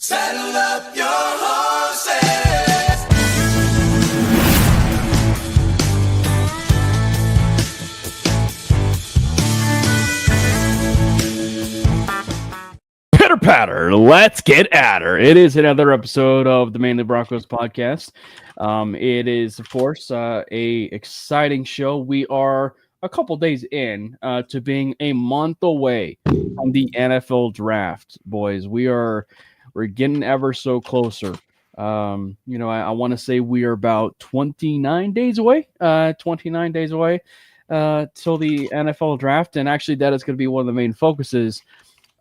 Saddle up your horses. Pitter patter, let's get at her. It is another episode of the Manely Broncos Podcast. It is, of course, a exciting show. We are a couple days in to being a month away from the NFL draft, boys. We're getting ever so closer. I want to say we are about 29 days away. 29 days away till the NFL draft, and actually that is going to be one of the main focuses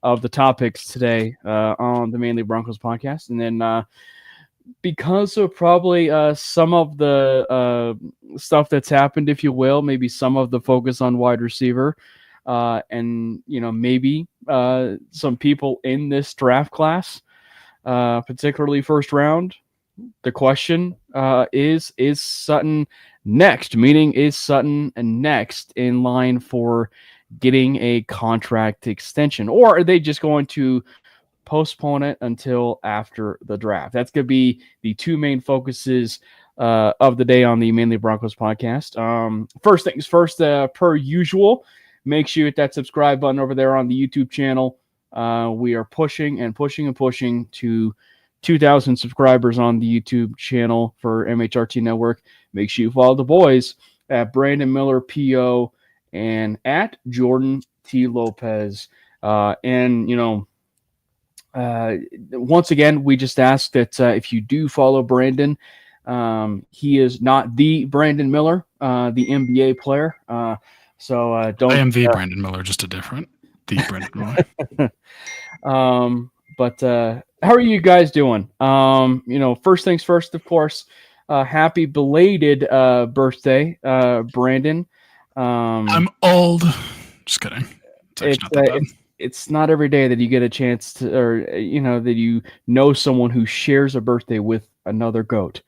of the topics today on the Manely Broncos Podcast. And then because of probably some of the stuff that's happened, if you will, maybe some of the focus on wide receiver, and maybe some people in this draft class, particularly first round. The question is Sutton next? Meaning, is Sutton next in line for getting a contract extension, or are they just going to postpone it until after the draft? That's going to be the two main focuses of the day on the Manely Broncos Podcast. First things first, per usual, make sure you hit that subscribe button over there on the YouTube channel. We are pushing to 2,000 subscribers on the YouTube channel for MHRT Network. Make sure you follow the boys at Brandon Miller PO and at Jordan T. Lopez. Once again, we just ask that if you do follow Brandon, he is not the Brandon Miller, the NBA player. So don't. I am the Brandon Miller, just a different the Brandon Miller. But how are you guys doing? First things first, of course. Happy belated birthday, Brandon. I'm old. Just kidding. It's not every day that you get a chance to, or that you know someone who shares a birthday with another GOAT,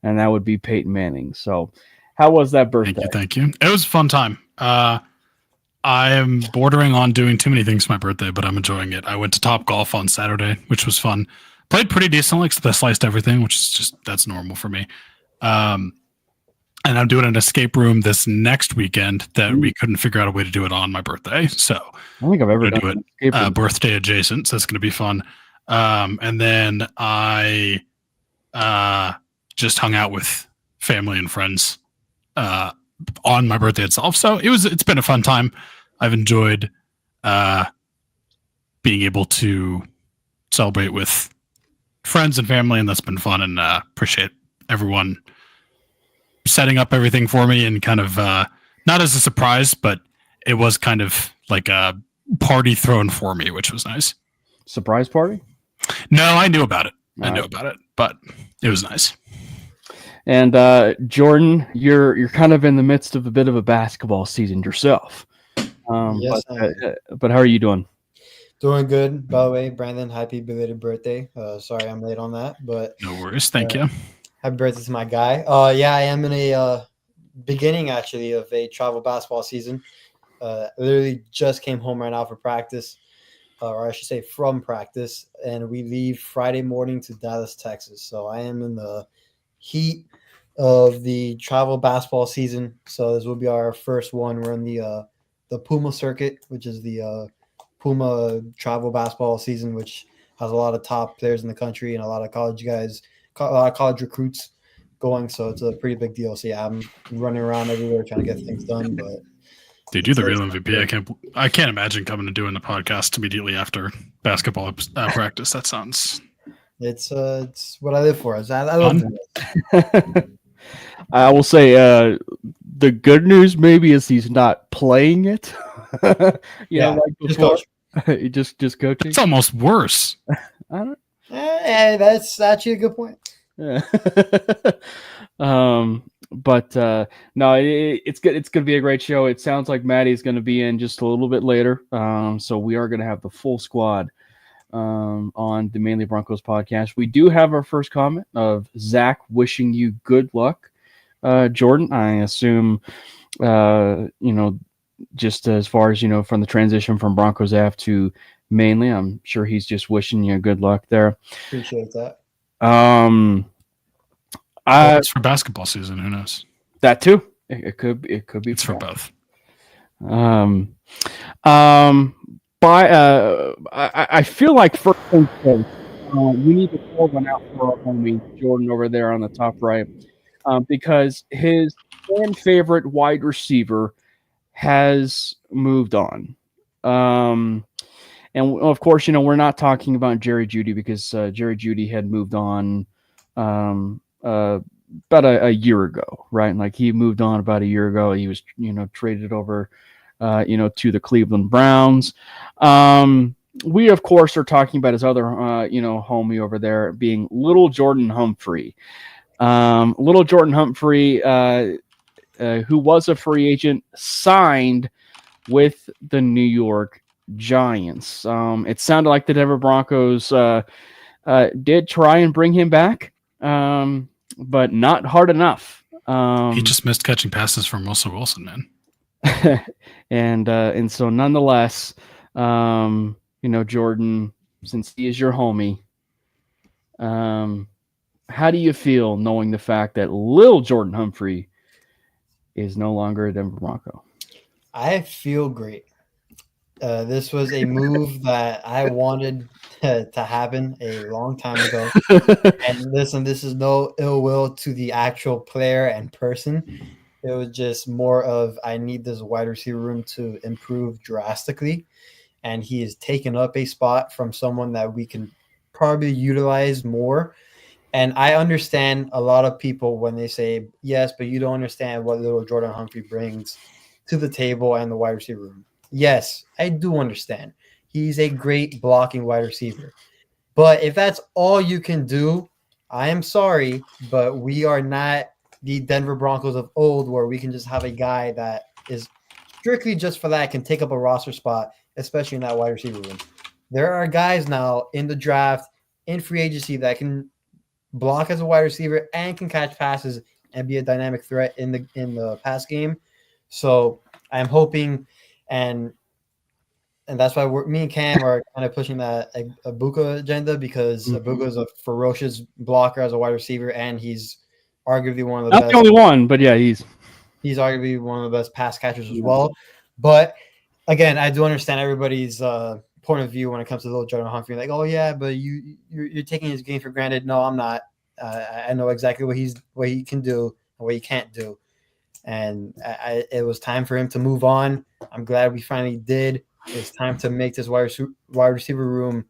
and that would be Peyton Manning. So, how was that birthday? Thank you. It was a fun time. I am bordering on doing too many things for my birthday, but I'm enjoying it. I went to Top Golf on Saturday, which was fun. Played pretty decently, except I sliced everything, which is just, that's normal for me. And I'm doing an escape room this next weekend that we couldn't figure out a way to do it on my birthday. So I don't think I've ever done it birthday adjacent. So it's going to be fun. And then I just hung out with family and friends on my birthday itself. So it's been a fun time. I've enjoyed being able to celebrate with friends and family, and that's been fun, and appreciate everyone setting up everything for me, and kind of not as a surprise, but it was kind of like a party thrown for me, which was nice. Surprise party? No, I knew about it. Knew about it, but it was nice. And Jordan, you're kind of in the midst of a bit of a basketball season yourself. Yes, but how are you doing? Doing good. By the way, Brandon, happy belated birthday. Sorry I'm late on that, but no worries. Thank you. Happy birthday to my guy. Yeah, I am in a beginning actually of a travel basketball season. Literally just came home right now for practice, or I should say from practice, and we leave Friday morning to Dallas, Texas. So I am in the heat of the travel basketball season. So this will be our first one. We're in the Puma circuit, which is the Puma travel basketball season, which has a lot of top players in the country and a lot of college guys, a lot of college recruits going. So it's a pretty big deal. So yeah, I'm running around everywhere trying to get things done. But dude, you're the real MVP. I can't imagine coming and doing the podcast immediately after basketball practice. That sounds. It's what I live for. I love it. I will say the good news maybe is he's not playing it. Like before. Just coaching. It's almost worse. I don't. That's actually a good point. Yeah. But no, it's good. It's going to be a great show. It sounds like Matty's going to be in just a little bit later. So we are going to have the full squad on the Manely Broncos podcast. We do have our first comment of Zach wishing you good luck, Jordan. I assume, just as far as, from the transition from Broncos F to mainly. I'm sure he's just wishing you good luck there. Appreciate that. It's for basketball season. Who knows? That too. It could be. It's for both. I feel like first things first, we need to pour one out for our homie Jordan over there on the top right, because his fan favorite wide receiver has moved on. And of course, we're not talking about Jerry Jeudy, because Jerry Jeudy had moved on about a year ago, right? Like, he moved on about a year ago. He was, traded over, to the Cleveland Browns. We, of course, are talking about his other, homie over there being little Jordan Humphrey. Little Jordan Humphrey, who was a free agent, signed with the New York Giants. It sounded like the Denver Broncos did try and bring him back, but not hard enough. He just missed catching passes from Russell Wilson, man. and so nonetheless, Jordan, since he is your homie, how do you feel knowing the fact that Lil Jordan Humphrey is no longer a Denver Bronco? I feel great. This was a move that I wanted to happen a long time ago. And listen, this is no ill will to the actual player and person. It was just more of, I need this wide receiver room to improve drastically. And he has taken up a spot from someone that we can probably utilize more. And I understand a lot of people when they say, yes, but you don't understand what little Jordan Humphrey brings to the table and the wide receiver room. Yes, I do understand. He's a great blocking wide receiver. But if that's all you can do, I am sorry, but we are not the Denver Broncos of old, where we can just have a guy that is strictly just for that, can take up a roster spot, especially in that wide receiver room. There are guys now in the draft, in free agency, that can block as a wide receiver and can catch passes and be a dynamic threat in the pass game. So I'm hoping, and that's why me and Cam are kind of pushing that Abuka agenda, because Abuka is a ferocious blocker as a wide receiver, and he's arguably one of the best. Not the only one, but yeah, he's arguably one of the best pass catchers as well. But again, I do understand everybody's point of view when it comes to little Jordan Humphrey. Like, oh yeah, but you're taking his game for granted. No, I'm not. I know exactly what he can do and what he can't do. And it was time for him to move on. I'm glad we finally did. It's time to make this wide receiver room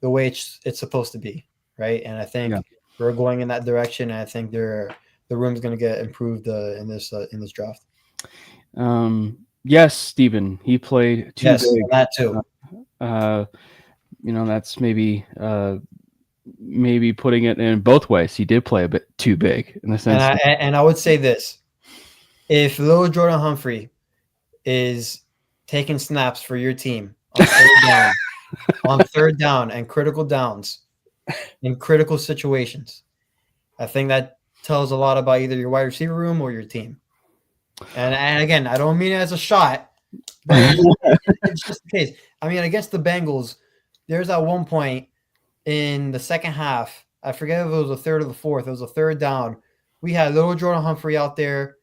the way it's supposed to be, right? And I think we're going in that direction. And I think the room's going to get improved in this draft. Yes, Steven, he played too big. That too. That's maybe putting it in both ways. He did play a bit too big in the sense. And I would say this: if little Jordan Humphrey is taking snaps for your team on third down and critical downs in critical situations, I think that tells a lot about either your wide receiver room or your team. And again, I don't mean it as a shot, but it's just the case. I mean, against the Bengals, there's at one point in the second half, I forget if it was the third or the fourth, it was a third down. We had little Jordan Humphrey out there,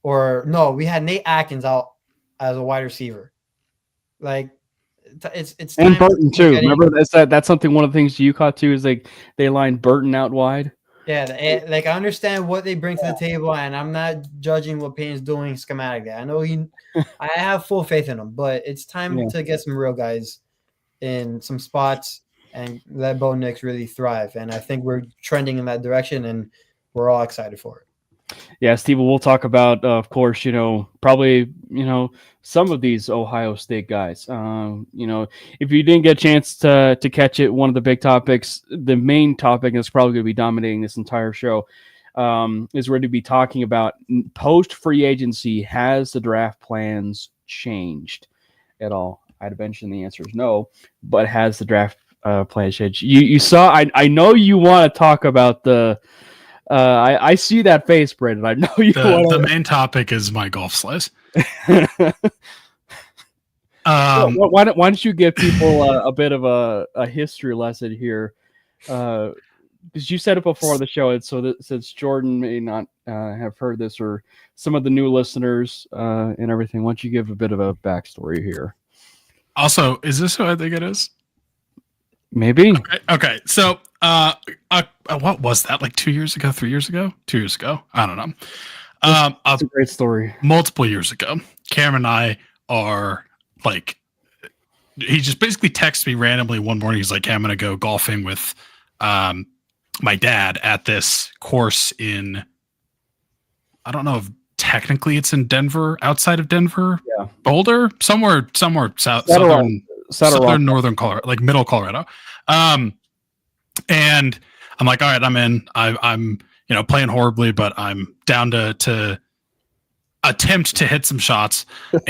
we had Nate Atkins out as a wide receiver. Like, it's and Burton too. Remember that's something. One of the things you caught too is like they lined Burton out wide. Yeah, like I understand what they bring to the table, and I'm not judging what Payne's doing schematically. I know I have full faith in him, but it's time to get some real guys in some spots and let Bo Nix really thrive. And I think we're trending in that direction, and we're all excited for it. Yeah, Steve, we'll talk about, of course, probably, some of these Ohio State guys. If you didn't get a chance to catch it, one of the big topics, the main topic that's probably going to be dominating this entire show, is we're going to be talking about post-free agency. Has the draft plans changed at all? I'd mention the answer is no, but has the draft plans changed? You saw, I know you want to talk about the I see that face, Brandon. I know you. The main topic is my golf slice. Why don't you give people a bit of a history lesson here? Because you said it before the show, and so that since Jordan may not have heard this, or some of the new listeners and everything, why don't you give a bit of a backstory here? Also, is this who I think it is? Maybe. Okay. So, what was that? Like 2 years ago, 3 years ago, 2 years ago? I don't know. That's a great story. Multiple years ago, Cameron and I are like, he just basically texts me randomly one morning. He's like, hey, I'm going to go golfing with my dad at this course in, I don't know if technically it's in Denver, outside of Denver, Boulder, somewhere southern northern Colorado, like middle Colorado. And I'm like, all right, I'm in. I'm playing horribly, but I'm down to attempt to hit some shots.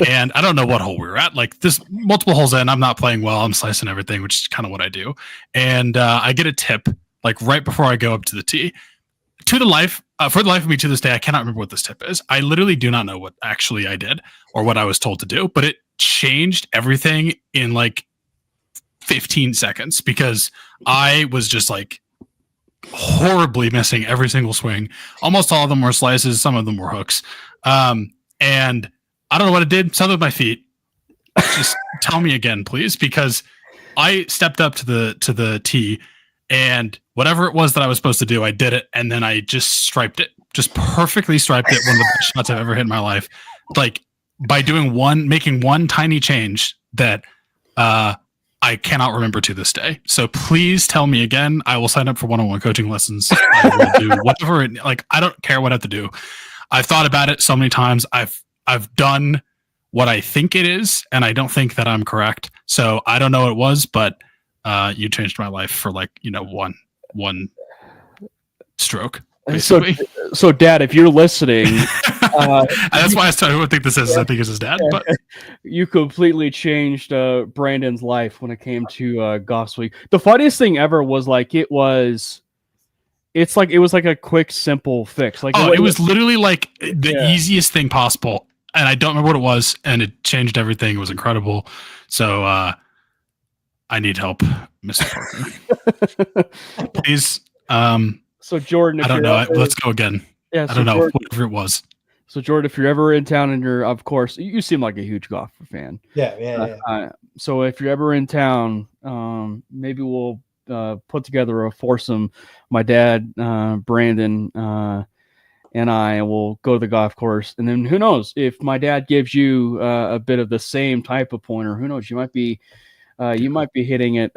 And I don't know what hole we were at. Like this multiple holes in, I'm not playing well. I'm slicing everything, which is kind of what I do. And I get a tip like right before I go up to the tee. For the life of me to this day, I cannot remember what this tip is. I literally do not know what actually I did or what I was told to do, but it changed everything in like 15 seconds because I was just like horribly missing every single swing. Almost all of them were slices. Some of them were hooks. And I don't know what it did. Something with my feet. Just tell me again, please, because I stepped up to the tee and whatever it was that I was supposed to do, I did it. And then I just striped it, just perfectly striped it. One of the best shots I've ever hit in my life. Like by making one tiny change that, I cannot remember to this day. So please tell me again. I will sign up for one-on-one coaching lessons. I will do whatever. I don't care what I have to do. I've thought about it so many times. I've done what I think it is, and I don't think that I'm correct. So I don't know what it was, but you changed my life for one stroke. Basically. So Dad, if you're listening, that's why I started. Who I think this is? I think it's his dad. But you completely changed Brandon's life when it came to golf swing. The funniest thing ever was it was like a quick, simple fix. It was literally like the easiest thing possible, and I don't remember what it was, and it changed everything. It was incredible. So I need help, Mr. Parker. Please. So Jordan, I don't know. Let's go again. Yeah, I don't know. Whatever it was. So Jordan, if you're ever in town and of course, you seem like a huge golf fan. Yeah. So if you're ever in town, maybe we'll put together a foursome. My dad, Brandon, and I will go to the golf course. And then who knows if my dad gives you a bit of the same type of pointer, who knows, you might be hitting it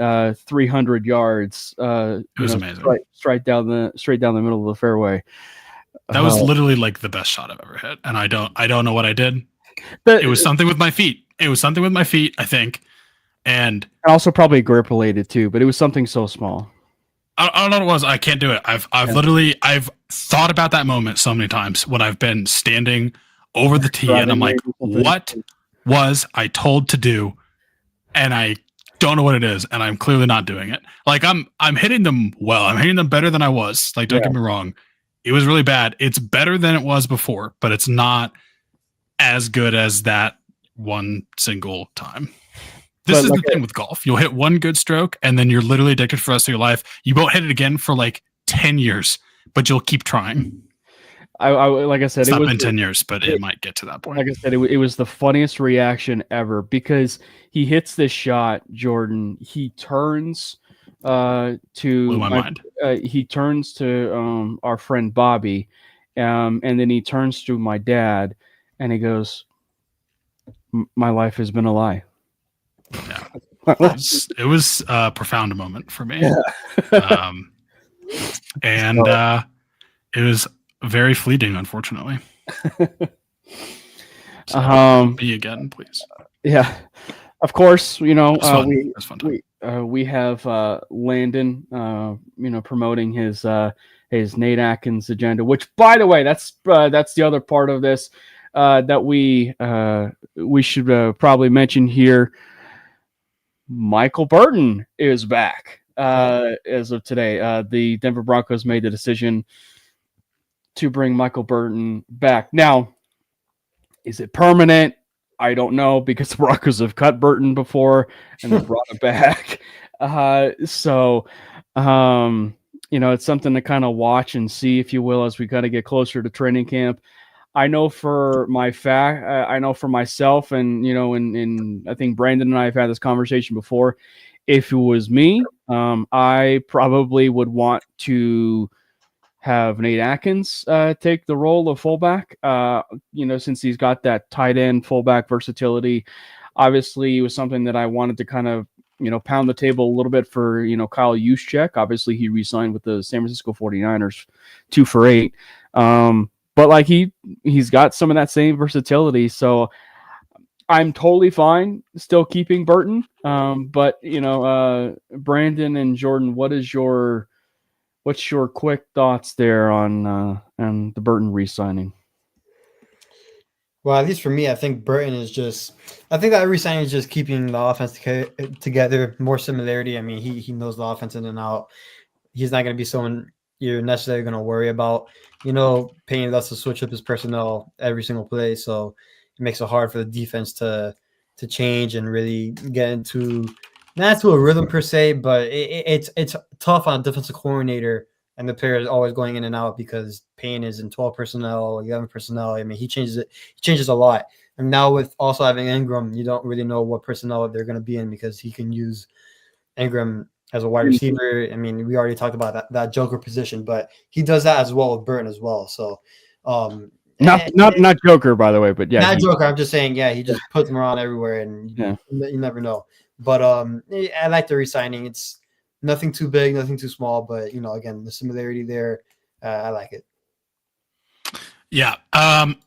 300 yards. It was amazing. Straight down the middle of the fairway. That was literally like the best shot I've ever hit, and I don't know what I did. It was something with my feet. I think, and also probably grip related too. But it was something so small. I don't know what it was. I can't do it. I've thought about that moment so many times when I've been standing over the tee, and I'm like, what was I told to do? And I don't know what it is, and I'm clearly not doing it. Like I'm hitting them well. I'm hitting them better than I was. Like, don't get me wrong. It was really bad. It's better than it was before, but it's not as good as that one single time. This is the thing with golf. You'll hit one good stroke, and then you're literally addicted for the rest of your life. You won't hit it again for like 10 years, but you'll keep trying. I like I said, it's not been 10 years, but it might get to that point. Like I said, it was the funniest reaction ever because he hits this shot, Jordan. He turns blew my mind. He turns to our friend Bobby, and then he turns to my dad, and he goes, "My life has been a lie." Yeah, it was a profound moment for me, and it was very fleeting, unfortunately. So, be again, please. Yeah, of course. You know, we have Landon, promoting his Nate Atkins agenda. Which, by the way, that's the other part of this that we should probably mention here. Michael Burton is back as of today. The Denver Broncos made the decision to bring Michael Burton back. Now, is it permanent? I don't know, because the Broncos have cut Burton before and they brought him back. It's something to kind of watch and see, if you will, as we kind of get closer to training camp. I know for myself, and I think Brandon and I have had this conversation before. If it was me, I probably would want to have Nate Atkins take the role of fullback. Since he's got that tight end fullback versatility. Obviously, it was something that I wanted to kind of pound the table a little bit for Kyle Juszczyk. Obviously, he re-signed with the San Francisco 49ers, 2 for $8. But like he's got some of that same versatility, so I'm totally fine still keeping Burton. But Brandon and Jordan, what's your quick thoughts there on the Burton re-signing? Well, at least for me, I think that re-signing is just keeping the offense together, more similarity. I mean, he knows the offense in and out. He's not going to be someone you're necessarily going to worry about, paying us to switch up his personnel every single play. So it makes it hard for the defense to change and really get into, not to a rhythm per se, but it's tough on a defensive coordinator and the players always going in and out, because Payne is in 12 personnel, 11 personnel. I mean, he changes a lot. And now with also having Ingram, you don't really know what personnel they're going to be in, because he can use Ingram as a wide receiver. I mean, we already talked about that joker position, but he does that as well with Burton as well. So not joker, by the way, but yeah. Not joker. I'm just saying, yeah, he just puts them around everywhere, and you never know. But I like the re-signing. It's nothing too big, nothing too small, but again, the similarity there, I like it. Yeah,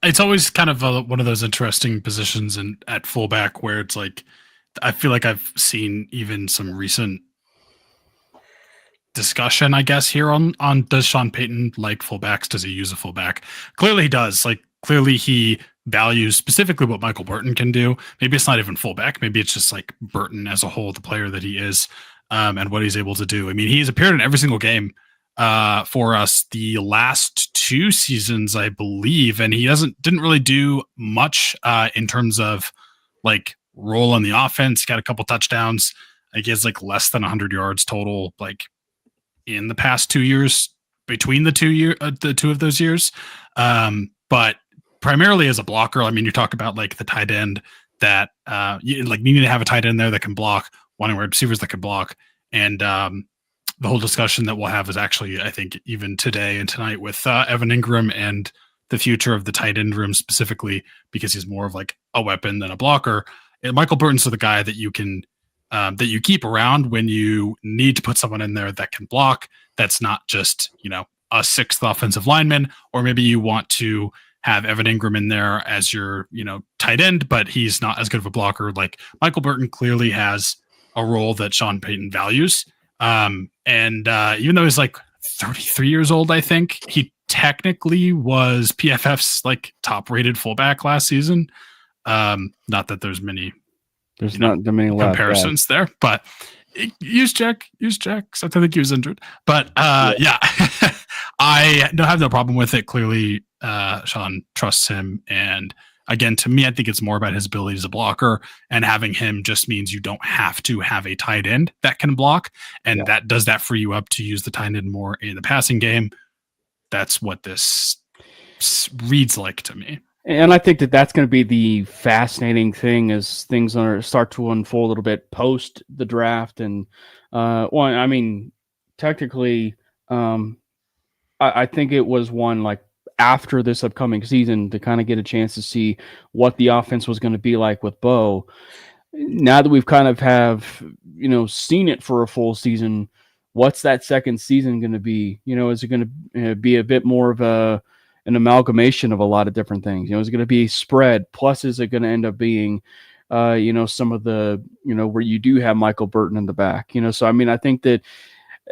it's always kind of one of those interesting positions at fullback where it's like, I feel like I've seen even some recent discussion, I guess, here on does Sean Payton like fullbacks? Does he use a fullback? Clearly he does. Like, clearly he values specifically what Michael Burton can do. Maybe it's not even fullback. Maybe it's just like Burton as a whole, the player that he is, and what he's able to do. I mean, he's appeared in every single game for us the last 2 seasons, I believe, and he didn't really do much in terms of like role in the offense. He got a couple touchdowns. I guess like less than 100 yards total, like in the past 2 years, between the two of those years. But primarily as a blocker. I mean, you talk about like the tight end that you need to have a tight end there that can block, wanting wide receivers that can block, and the whole discussion that we'll have is actually, I think, even today and tonight with Evan Ingram and the future of the tight end room specifically, because he's more of like a weapon than a blocker. And Michael Burton's the guy that you can that you keep around when you need to put someone in there that can block. That's not just a 6th offensive lineman, or maybe you want to have Evan Ingram in there as your tight end, but he's not as good of a blocker. Like Michael Burton clearly has a role that Sean Payton values. And even though he's like 33 years old, I think he technically was PFF's like top rated fullback last season. Not that there's many comparisons there, but Juszczyk. So I think he was injured, but yeah, I don't have no problem with it. Clearly, Sean trusts him, and again, to me, I think it's more about his ability as a blocker, and having him just means you don't have to have a tight end that can block, and that does that free you up to use the tight end more in the passing game. That's what this reads like to me. And I think that's going to be the fascinating thing as things start to unfold a little bit post the draft. And technically, I think it was one like after this upcoming season to kind of get a chance to see what the offense was going to be like with Bo. Now that we've kind of have seen it for a full season, what's that second season going to be? Is it going to be a bit more of an amalgamation of a lot of different things? Is it going to be spread? Plus, is it going to end up being, some of the, where you do have Michael Burton in the back? So I mean, I think that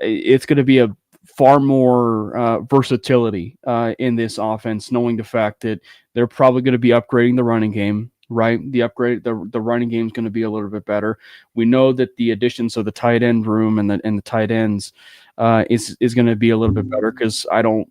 it's going to be a far more versatility in this offense, knowing the fact that they're probably going to be upgrading the running game. Right, the running game is going to be a little bit better. We know that the additions of the tight end room and the tight ends is going to be a little bit better, because I don't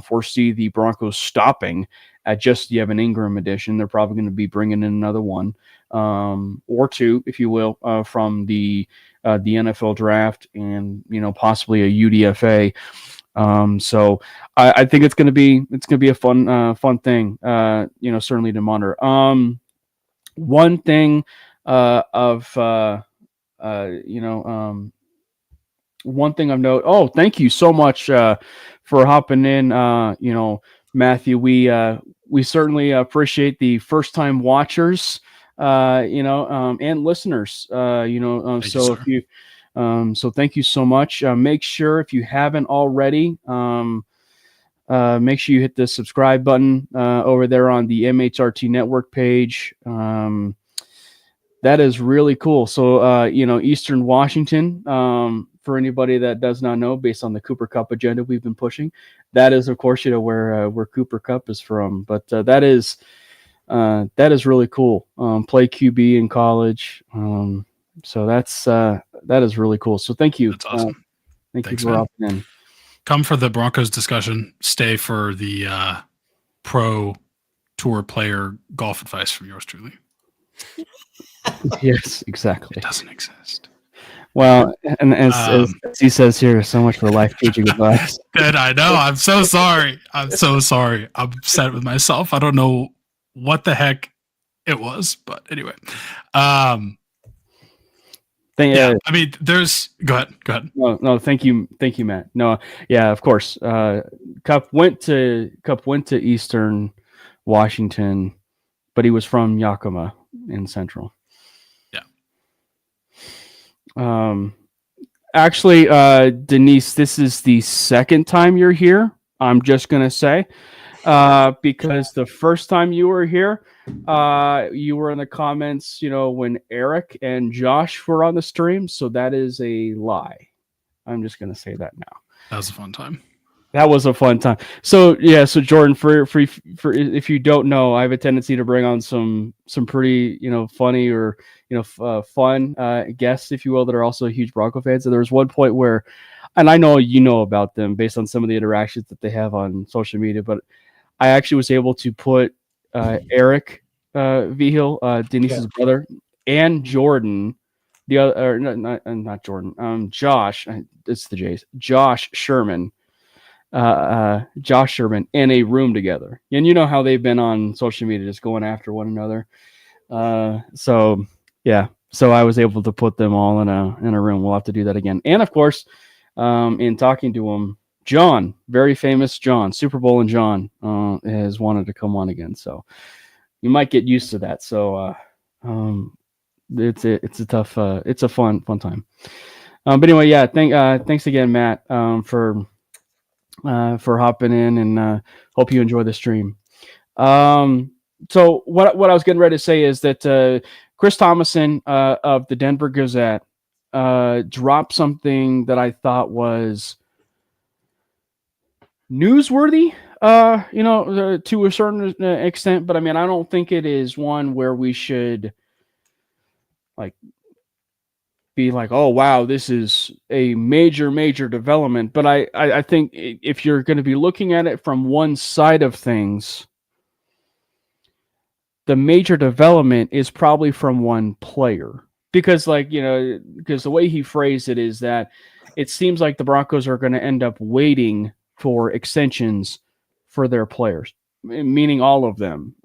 foresee the Broncos stopping at just the Evan Ingram edition. They're probably going to be bringing in another one or two, if you will, from the NFL draft and possibly a UDFA. So I think it's going to be a fun thing. Certainly to monitor. One thing one thing of note. Oh, thank you so much for hopping in. Matthew, we certainly appreciate the first time watchers, and listeners. So thank you so much. Make sure if you haven't already, make sure you hit the subscribe button over there on the MHRT network page. That is really cool. So, Eastern Washington, for anybody that does not know, based on the Cooper Cup agenda we've been pushing, that is, of course, where Cooper Cup is from. But that is really cool. Play QB in college. So that is really cool. So thank you. That's awesome. Thanks, you for hopping in. Come for the Broncos discussion. Stay for the pro tour player golf advice from yours truly. Yes, exactly. It doesn't exist. Well, and as he says here, so much for life teaching advice. Good, I know. I'm so sorry. I'm upset with myself. I don't know what the heck it was, but anyway. I mean, go ahead. No, thank you, Matt. No, yeah, of course. Cup went to Eastern Washington, but he was from Yakima in Central. Actually, Denise, this is the second time you're here. I'm just gonna say, because the first time you were here, you were in the comments, when Eric and Josh were on the stream. So that is a lie. I'm just gonna say that now. That was a fun time. That was a fun time. So yeah, so Jordan, for if you don't know, I have a tendency to bring on some pretty funny or fun guests, if you will, that are also huge Bronco fans. So there was one point where, and I know about them based on some of the interactions that they have on social media, but I actually was able to put Eric Vigil, Denise's brother, and Jordan, the other, or not Jordan, Josh. It's the J's. Josh Sherman. Josh Sherman in a room together, and you know how they've been on social media, just going after one another. So I was able to put them all in a room. We'll have to do that again. And of course, in talking to him, John, very famous John, Super Bowl and John, has wanted to come on again. So you might get used to that. So it's a tough, it's a fun time. But anyway, yeah. Thanks again, Matt, for hopping in, and hope you enjoy the stream. So what I was getting ready to say is that Chris Thomason of the Denver Gazette dropped something that I thought was newsworthy, to a certain extent. But I mean, I don't think it is one where we should be like, oh wow, this is a major development. But I think if you're going to be looking at it from one side of things, the major development is probably from one player, because because the way he phrased it is that it seems like the Broncos are going to end up waiting for extensions for their players, meaning all of them.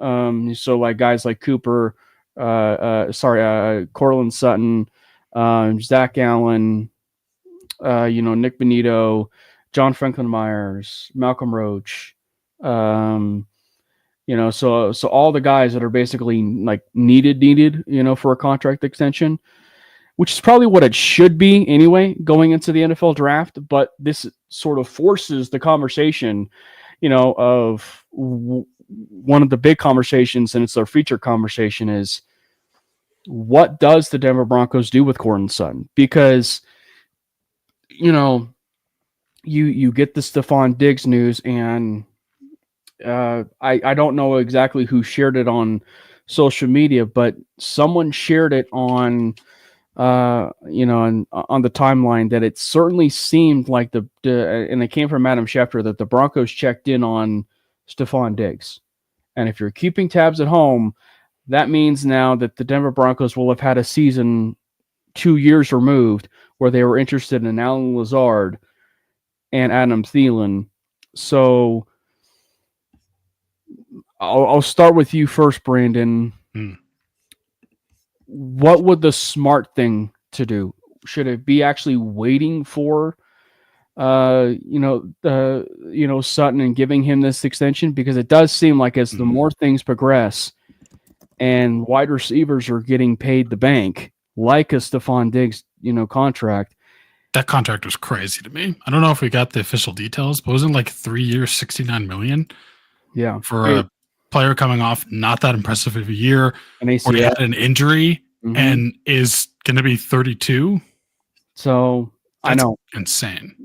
So like guys like Cooper, Courtland Sutton, Zach Allen, Nick Benito, John Franklin Myers, Malcolm Roach, so all the guys that are basically like needed, for a contract extension, which is probably what it should be anyway, going into the NFL draft. But this sort of forces the conversation, of one of the big conversations, and it's our feature conversation, is what does the Denver Broncos do with Courtland Sutton? Because, you get the Stephon Diggs news, and I don't know exactly who shared it on social media, but someone shared it on, on the timeline, that it certainly seemed like and it came from Adam Schefter, that the Broncos checked in on Stephon Diggs. And if you're keeping tabs at home, that means now that the Denver Broncos will have had a season 2 years removed where they were interested in Alan Lazard and Adam Thielen. So I'll start with you first, Brandon. What would the smart thing to do? Should it be actually waiting for Sutton and giving him this extension? Because it does seem like as the more things progress and wide receivers are getting paid the bank, like a Stephon Diggs, contract. That contract was crazy to me. I don't know if we got the official details, but wasn't like 3 years, $69 million. Yeah. For a player coming off not that impressive of a year, or he had an injury and is going to be 32. So that's I know, insane.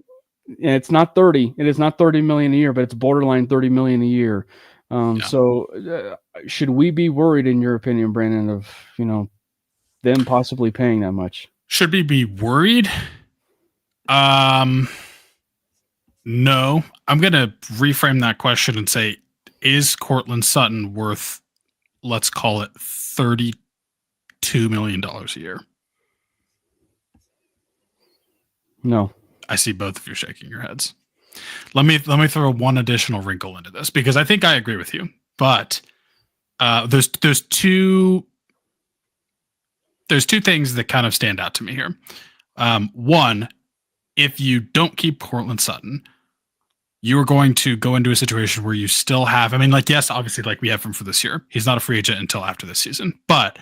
And it's not 30. It is not 30 million a year, but it's borderline 30 million a year. So should we be worried, in your opinion, Brandon, of them possibly paying that much? Should we be worried? No. I'm going to reframe that question and say, is Courtland Sutton worth, let's call it $32 million a year? No. I see both of you shaking your heads. Let me throw one additional wrinkle into this, because I think I agree with you. But there's two things that kind of stand out to me here. One, if you don't keep Courtland Sutton, you are going to go into a situation where you still have, yes, obviously, like we have him for this year. He's not a free agent until after this season. But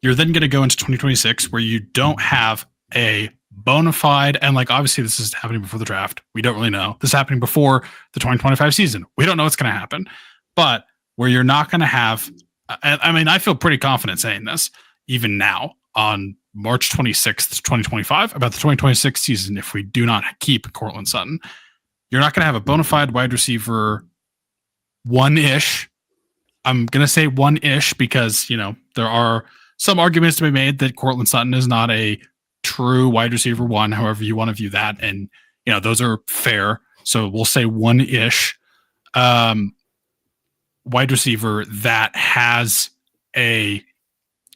you're then going to go into 2026 where you don't have a bona fide, and obviously this is happening before the draft. We don't really know. This is happening before the 2025 season. We don't know what's going to happen. But where you're not going to have, I feel pretty confident saying this, even now on March 26th, 2025, about the 2026 season, if we do not keep Courtland Sutton, you're not going to have a bona fide wide receiver one-ish. I'm going to say one-ish because, there are some arguments to be made that Courtland Sutton is not a true wide receiver one, however you want to view that. And, those are fair. So we'll say one-ish wide receiver that has a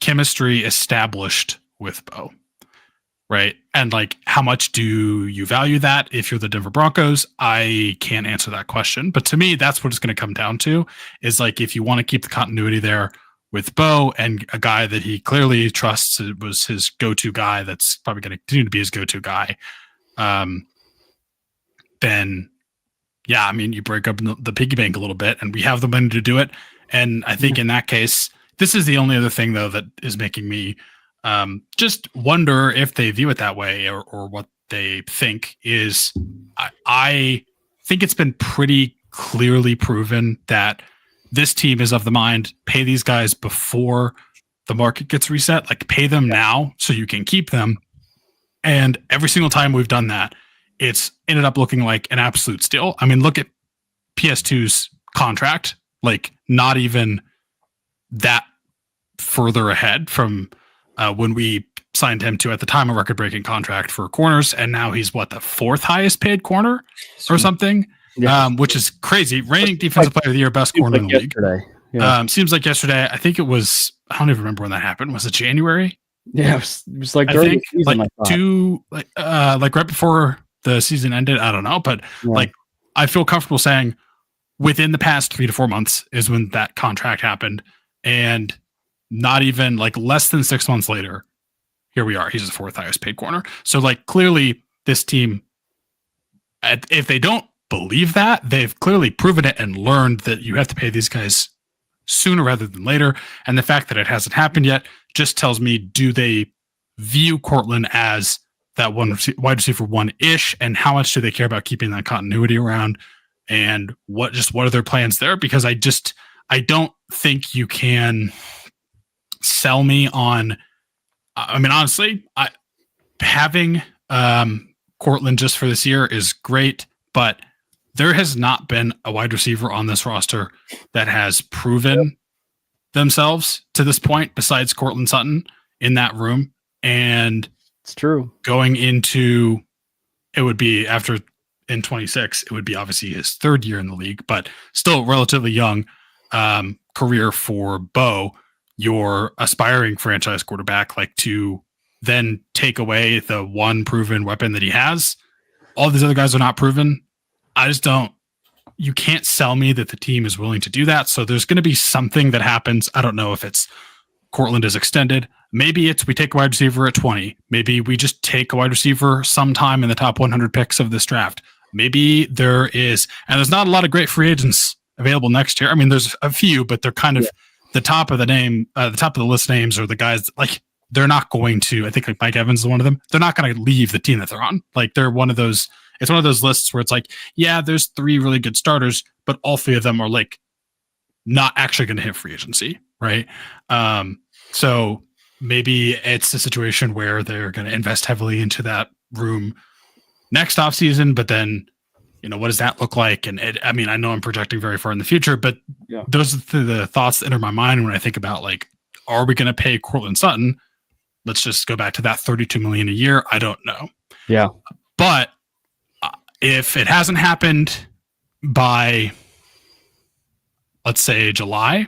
chemistry established with Bo. Right. And how much do you value that? If you're the Denver Broncos, I can't answer that question. But to me, that's what it's going to come down to is if you want to keep the continuity there with Bo and a guy that he clearly trusts, it was his go-to guy, that's probably going to continue to be his go-to guy. Then, yeah, you break up the piggy bank a little bit and we have the money to do it. And I think in that case, this is the only other thing, though, that is making me just wonder if they view it that way or what they think is. I think it's been pretty clearly proven that this team is of the mind, pay these guys before the market gets reset, pay them now so you can keep them. And every single time we've done that, it's ended up looking like an absolute steal. Look at PS2's contract, not even that further ahead from when we signed him to, at the time, a record-breaking contract for corners, and now he's the fourth highest paid corner or something, which is crazy. Reigning defensive player of the year, best corner in the league. Yeah. Seems like yesterday. I think it was. I don't even remember when that happened. Was it January? Yeah, it was I think right before the season ended. I don't know, but I feel comfortable saying within the past 3 to 4 months is when that contract happened, and not even less than 6 months later, here we are. He's the fourth highest paid corner. So clearly this team, if they don't believe that, they've clearly proven it and learned that you have to pay these guys sooner rather than later. And the fact that it hasn't happened yet just tells me, do they view Courtland as that one wide receiver one-ish, and how much do they care about keeping that continuity around, and what are their plans there? Because I don't think you can sell me on, honestly, having Courtland just for this year is great, but there has not been a wide receiver on this roster that has proven themselves to this point besides Courtland Sutton in that room. And it's true. Going into, it would be after in 26, it would be obviously his third year in the league, but still relatively young. career for Bo, your aspiring franchise quarterback, like to then take away the one proven weapon that he has. All these other guys are not proven. I just don't. You can't sell me that the team is willing to do that. So there's going to be something that happens. I don't know if it's Courtland is extended. Maybe it's we take a wide receiver at 20. Maybe we just take a wide receiver sometime in the top 100 picks of this draft. Maybe there is, and there's not a lot of great free agents available next year. I mean, there's a few, but they're kind of the top of the list names are the guys like they're not going to. I think like Mike Evans is one of them. They're not going to leave the team that they're on. Like they're one of those. It's one of those lists where it's like, yeah, there's 3 really good starters, but all 3 of them are like not actually going to hit free agency, right? So maybe it's a situation where they're going to invest heavily into that room next offseason, but then, what does that look like? And I know I'm projecting very far in the future, but those are the thoughts that enter my mind when I think about like, are we going to pay Courtland Sutton? Let's just go back to that $32 million a year. I don't know. Yeah. But if it hasn't happened by, let's say, July,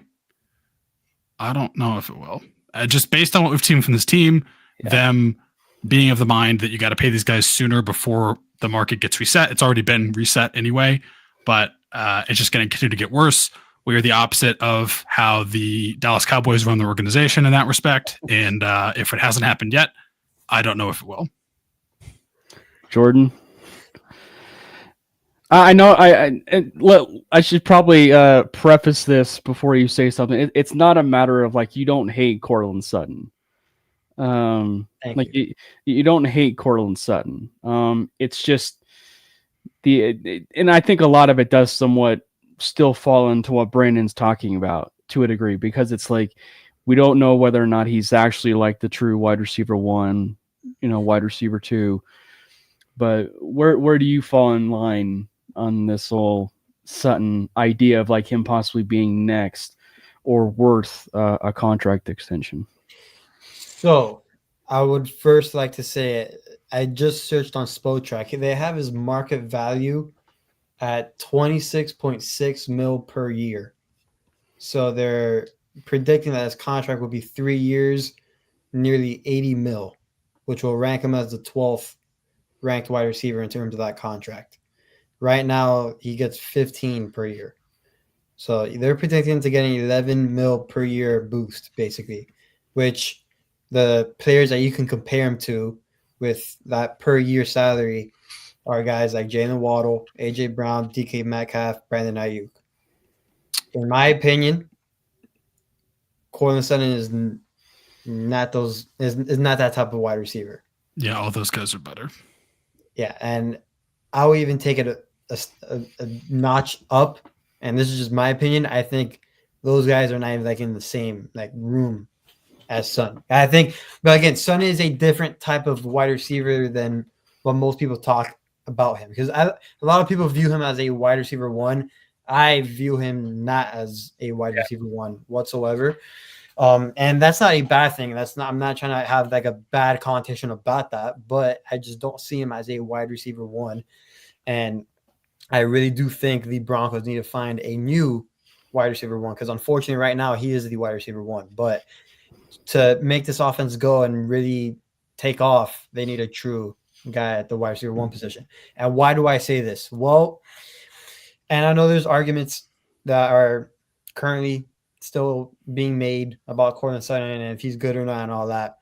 I don't know if it will. Just based on what we've seen from this team, them being of the mind that you got to pay these guys sooner before the market gets reset. It's already been reset anyway, but it's just going to continue to get worse. We are the opposite of how the Dallas Cowboys run the organization in that respect. And if it hasn't happened yet, I don't know if it will. Jordan? I know I should probably preface this before you say something. It's not a matter of like you don't hate Courtland Sutton. You don't hate Courtland Sutton. It's just and I think a lot of it does somewhat still fall into what Brandon's talking about to a degree, because it's like we don't know whether or not he's actually like the true wide receiver 1, wide receiver 2. But where do you fall in line on this whole Sutton idea of like him possibly being next or worth a contract extension? So I would first like to say I just searched on Spotrac. They have his market value at 26.6 mil per year. So they're predicting that his contract will be 3 years, nearly 80 mil, which will rank him as the 12th ranked wide receiver in terms of that contract. Right now, he gets 15 per year. So they're predicting to get an 11 mil per year boost, basically, which the players that you can compare him to with that per year salary are guys like Jalen Waddle, AJ Brown, DK Metcalf, Brandon Ayuk. In my opinion, Courtland Sutton is not that type of wide receiver. Yeah, all those guys are better. Yeah, and I will even take it a notch up, and this is just my opinion. I think those guys are not even like in the same like room as Sutton. I think, but again, Sutton is a different type of wide receiver than what most people talk about him, because a lot of people view him as a wide receiver 1. I view him not as a wide receiver 1 whatsoever. And that's not a bad thing. I'm not trying to have like a bad connotation about that, but I just don't see him as a wide receiver 1. And I really do think the Broncos need to find a new wide receiver 1, because unfortunately right now he is the wide receiver 1. But to make this offense go and really take off, they need a true guy at the wide receiver 1 position. And why do I say this? Well, and I know there's arguments that are currently still being made about Courtland Sutton and if he's good or not and all that.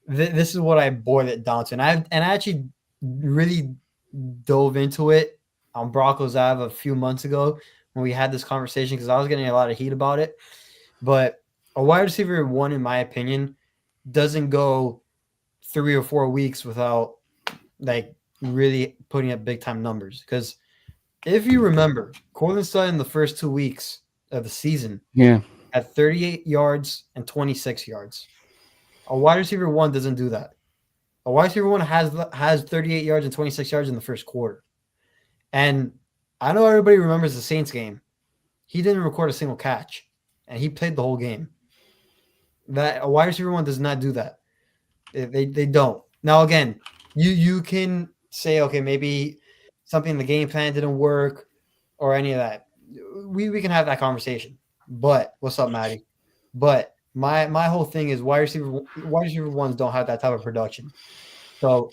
This is what I boiled it down to. And I actually really dove into it on Broncos Ave a few months ago when we had this conversation, because I was getting a lot of heat about it. But a wide receiver 1, in my opinion, doesn't go 3 or 4 weeks without like really putting up big time numbers. Because if you remember, Courtland Sutton the first 2 weeks of the season at 38 yards and 26 yards. A wide receiver 1 doesn't do that. A wide receiver 1 has 38 yards and 26 yards in the first quarter. And I know everybody remembers the Saints game. He didn't record a single catch, and he played the whole game. That a wide receiver 1 does not do that. They don't. Now, again, you can say, okay, maybe something in the game plan didn't work or any of that. We can have that conversation. But what's up, Matty? But my whole thing is wide receiver ones don't have that type of production. So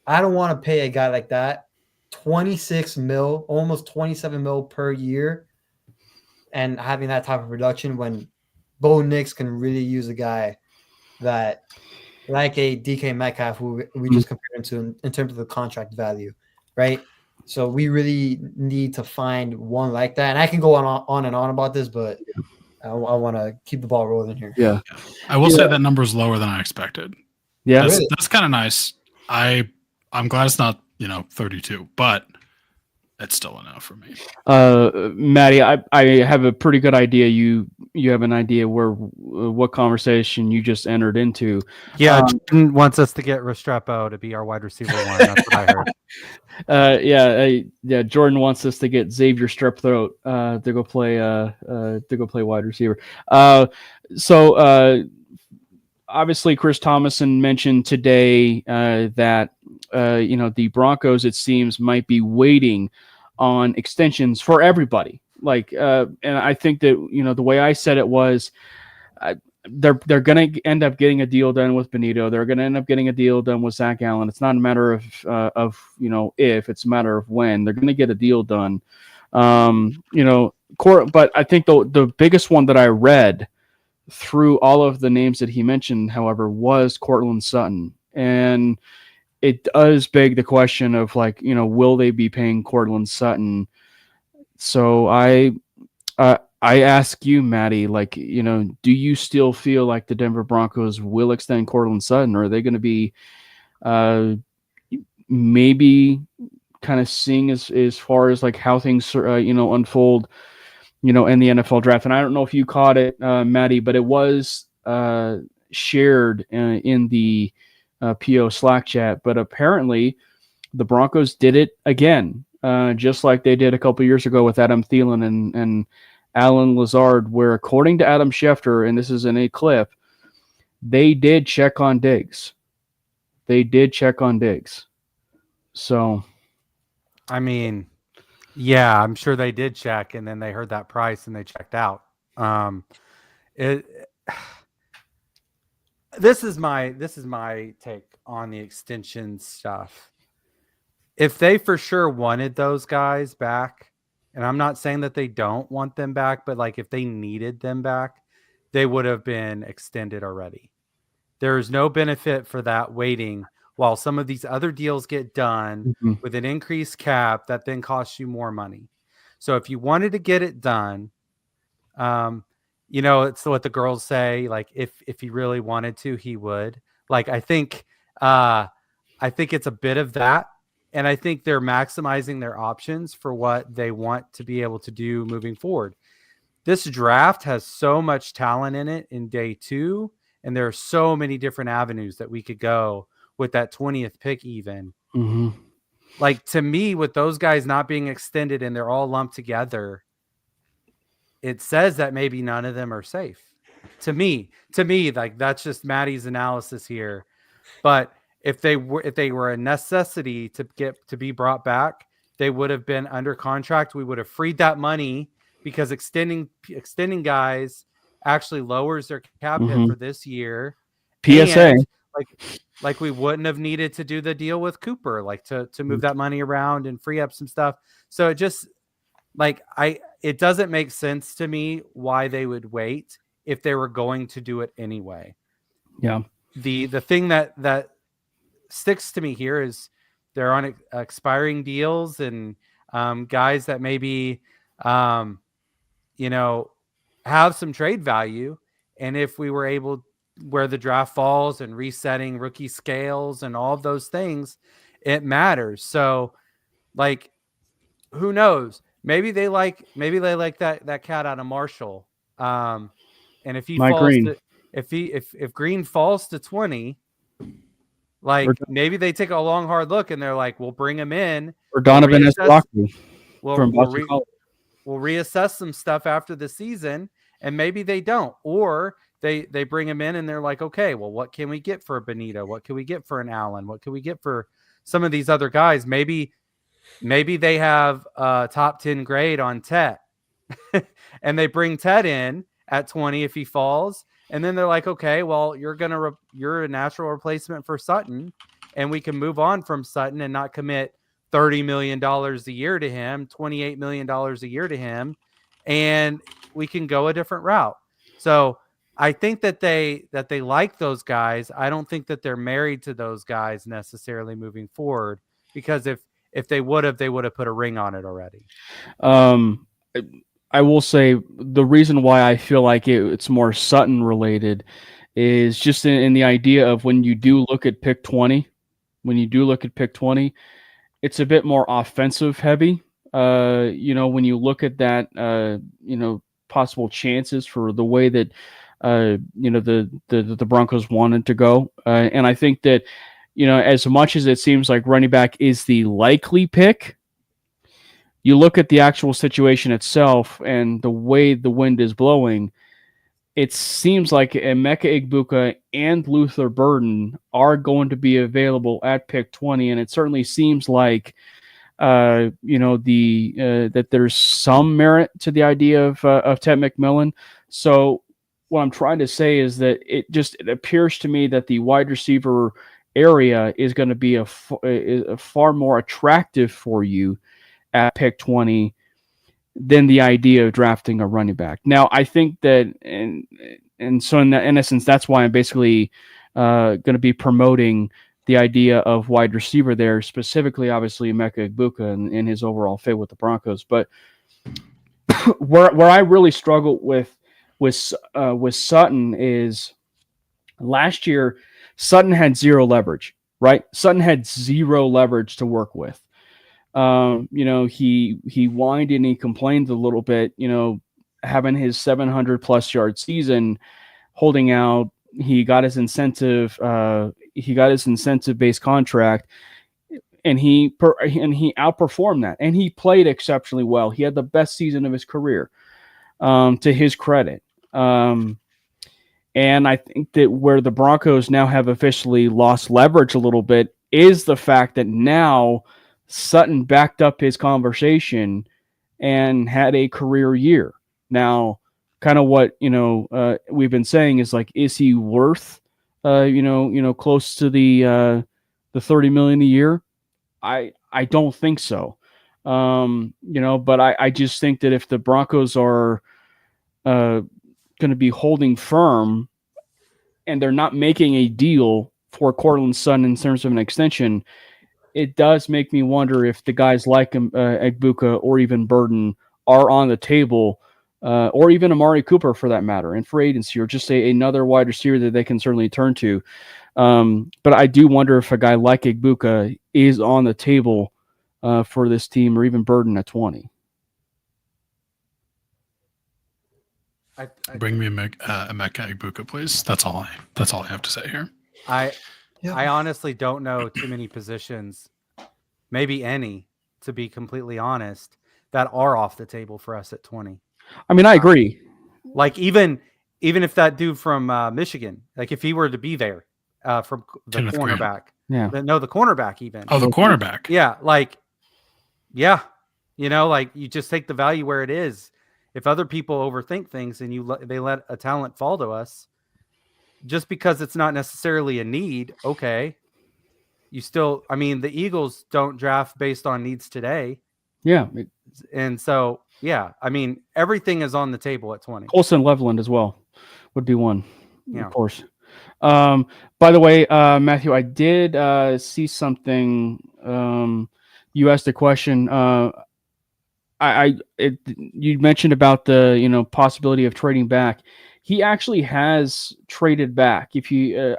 I don't want to pay a guy like that 26 mil, almost 27 mil per year, and having that type of production when Bo Nix can really use a guy that like a DK Metcalf, who we just compared him to in terms of the contract value, right? So we really need to find one like that. And I can go on and on about this, but I want to keep the ball rolling here. Yeah. I will say that number is lower than I expected. Yeah. That's kind of nice. I'm glad it's not 32, but it's still enough for me. Matty, I have a pretty good idea. You have an idea what conversation you just entered into. Yeah, Jordan wants us to get Restrepo to be our wide receiver one. That's what I heard. Yeah. Jordan wants us to get Xavier Strepthroat to go play wide receiver. So obviously, Chris Thomason mentioned today that the Broncos, it seems, might be waiting on extensions for everybody. And I think that the way I said it was, they're going to end up getting a deal done with Benito. They're going to end up getting a deal done with Zach Allen. It's not a matter of if, it's a matter of when. They're going to get a deal done. But I think the biggest one that I read through all of the names that he mentioned, however, was Courtland Sutton. And it does beg the question of will they be paying Courtland Sutton? So I ask you, Matty, do you still feel like the Denver Broncos will extend Courtland Sutton, or are they going to be maybe kind of seeing as far as how things unfold in the NFL draft? And I don't know if you caught it, Matty, but it was shared in the PO Slack chat. But apparently the Broncos did it again, just like they did a couple years ago with Adam Thielen and Alan Lazard, where according to Adam Schefter, and this is in a clip, they did check on Diggs. So, I mean, yeah, I'm sure they did check, and then they heard that price and they checked out. This is my take on the extension stuff. If they for sure wanted those guys back, and I'm not saying that they don't want them back, but if they needed them back, they would have been extended already. There is no benefit for that waiting while some of these other deals get done with an increased cap that then costs you more money. So if you wanted to get it done, it's what the girls say, if he really wanted to, he would. I think it's a bit of that. And I think they're maximizing their options for what they want to be able to do moving forward. This draft has so much talent in it in day 2, and there are so many different avenues that we could go with that 20th pick even. To me, with those guys not being extended and they're all lumped together, it says that maybe none of them are safe. To me, that's just Matty's analysis here. But if they were a necessity to be brought back, they would have been under contract. We would have freed that money, because extending guys actually lowers their cap hit for this year. PSA. And we wouldn't have needed to do the deal with Cooper, to move that money around and free up some stuff. So it just it doesn't make sense to me why they would wait if they were going to do it anyway. Yeah. The thing that sticks to me here is they're on expiring deals, and guys that maybe have some trade value. And if we were able, where the draft falls and resetting rookie scales and all of those things, it matters. So who knows? Maybe they like that cat out of Marshall. And if he Mike falls Green. if Green falls to 20, maybe they take a long hard look and they're like, we'll bring him in. Or Donovan Eslocky from Boston College. We'll reassess some stuff after the season, and maybe they don't. Or they bring him in and they're like, okay, well, what can we get for a Benito? What can we get for an Allen? What can we get for some of these other guys? Maybe they have a top 10 grade on Tet, and they bring Ted in at 20 if he falls. And then they're like, okay, well, you're a natural replacement for Sutton, and we can move on from Sutton and not commit $30 million a year to him, $28 million a year to him, and we can go a different route. So I think that they like those guys. I don't think that they're married to those guys necessarily moving forward, because if they would have put a ring on it already. I will say the reason why I feel like it's more Sutton related is just in the idea of when you do look at pick 20, it's a bit more offensive heavy. When you look at that, possible chances for the way that, the Broncos wanted to go. And I think that, as much as it seems like running back is the likely pick, you look at the actual situation itself and the way the wind is blowing, it seems like Emeka Egbuka and Luther Burden are going to be available at pick 20. And it certainly seems like, that there's some merit to the idea of Ted McMillan. So what I'm trying to say is that it appears to me that the wide receiver area is going to be a far more attractive for you at pick 20 than the idea of drafting a running back. Now, I think that, and so in essence, that's why I'm basically going to be promoting the idea of wide receiver there, specifically, obviously, Emeka Egbuka and his overall fit with the Broncos. But where I really struggled with Sutton is last year, Sutton had zero leverage, right? Sutton had zero leverage to work with. He whined and he complained a little bit, having his 700+ yard season, holding out. He got his incentive based contract, and he outperformed that, and he played exceptionally well. He had the best season of his career, to his credit. And I think that where the Broncos now have officially lost leverage a little bit is the fact that now Sutton backed up his conversation and had a career year. Now, kind of what we've been saying is like, is he worth close to the $30 million a year? I don't think so. But I just think that if the Broncos are going to be holding firm and they're not making a deal for Courtland Sutton in terms of an extension, it does make me wonder if the guys like Egbuka or even Burden are on the table, or even Amari Cooper for that matter, and for agency, or just another wide receiver that they can certainly turn to. But I do wonder if a guy like Egbuka is on the table for this team, or even Burden at 20. Bring me a Emeka Egbuka, please. That's all I have to say here. I honestly don't know too many positions, maybe any, to be completely honest, that are off the table for us at 20. I mean, I agree. Like even if that dude from Michigan, like if he were to be there, from the Kenneth cornerback, Graham. the cornerback even. Oh, the cornerback. Yeah, like you just take the value where it is. If other people overthink things and they let a talent fall to us, just because it's not necessarily a need, okay. The Eagles don't draft based on needs today. Yeah. And so, yeah, everything is on the table at 20. Colson Leveland as well would be one, of course. By the way, Matthew, I did see something. You asked a question. You mentioned about the possibility of trading back. He actually has traded back. If you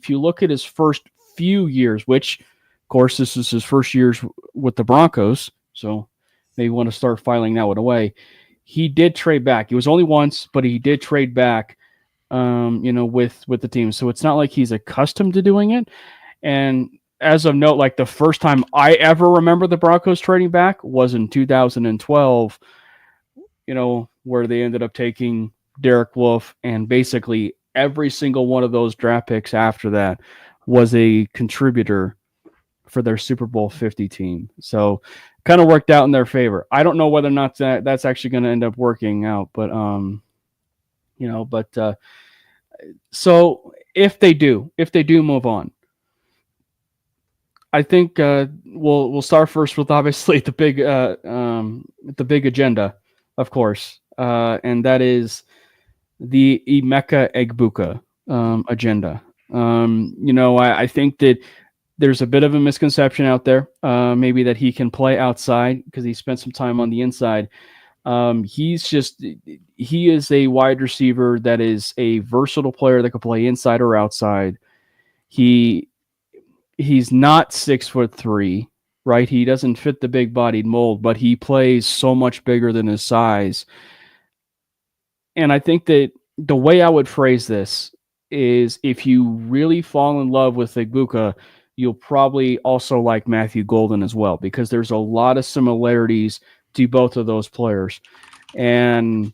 look at his first few years, which of course this is his first years with the Broncos, so maybe want to start filing that one away. He did trade back. It was only once, but he did trade back, with the team. So it's not like he's accustomed to doing it. And as of note, like the first time I ever remember the Broncos trading back was in 2012, where they ended up taking Derek Wolfe, and basically every single one of those draft picks after that was a contributor for their Super Bowl 50 team. So kind of worked out in their favor. I don't know whether or not that's actually going to end up working out, but so if they do move on, I think we'll start first with obviously the big agenda, of course, and that is the Emeka Egbuka agenda. I think that there's a bit of a misconception out there, maybe that he can play outside because he spent some time on the inside. He is a wide receiver that is a versatile player that can play inside or outside. He's not 6'3", right? He doesn't fit the big bodied mold, but he plays so much bigger than his size. And I think that the way I would phrase this is, if you really fall in love with Egbuka, you'll probably also like Matthew Golden as well, because there's a lot of similarities to both of those players. But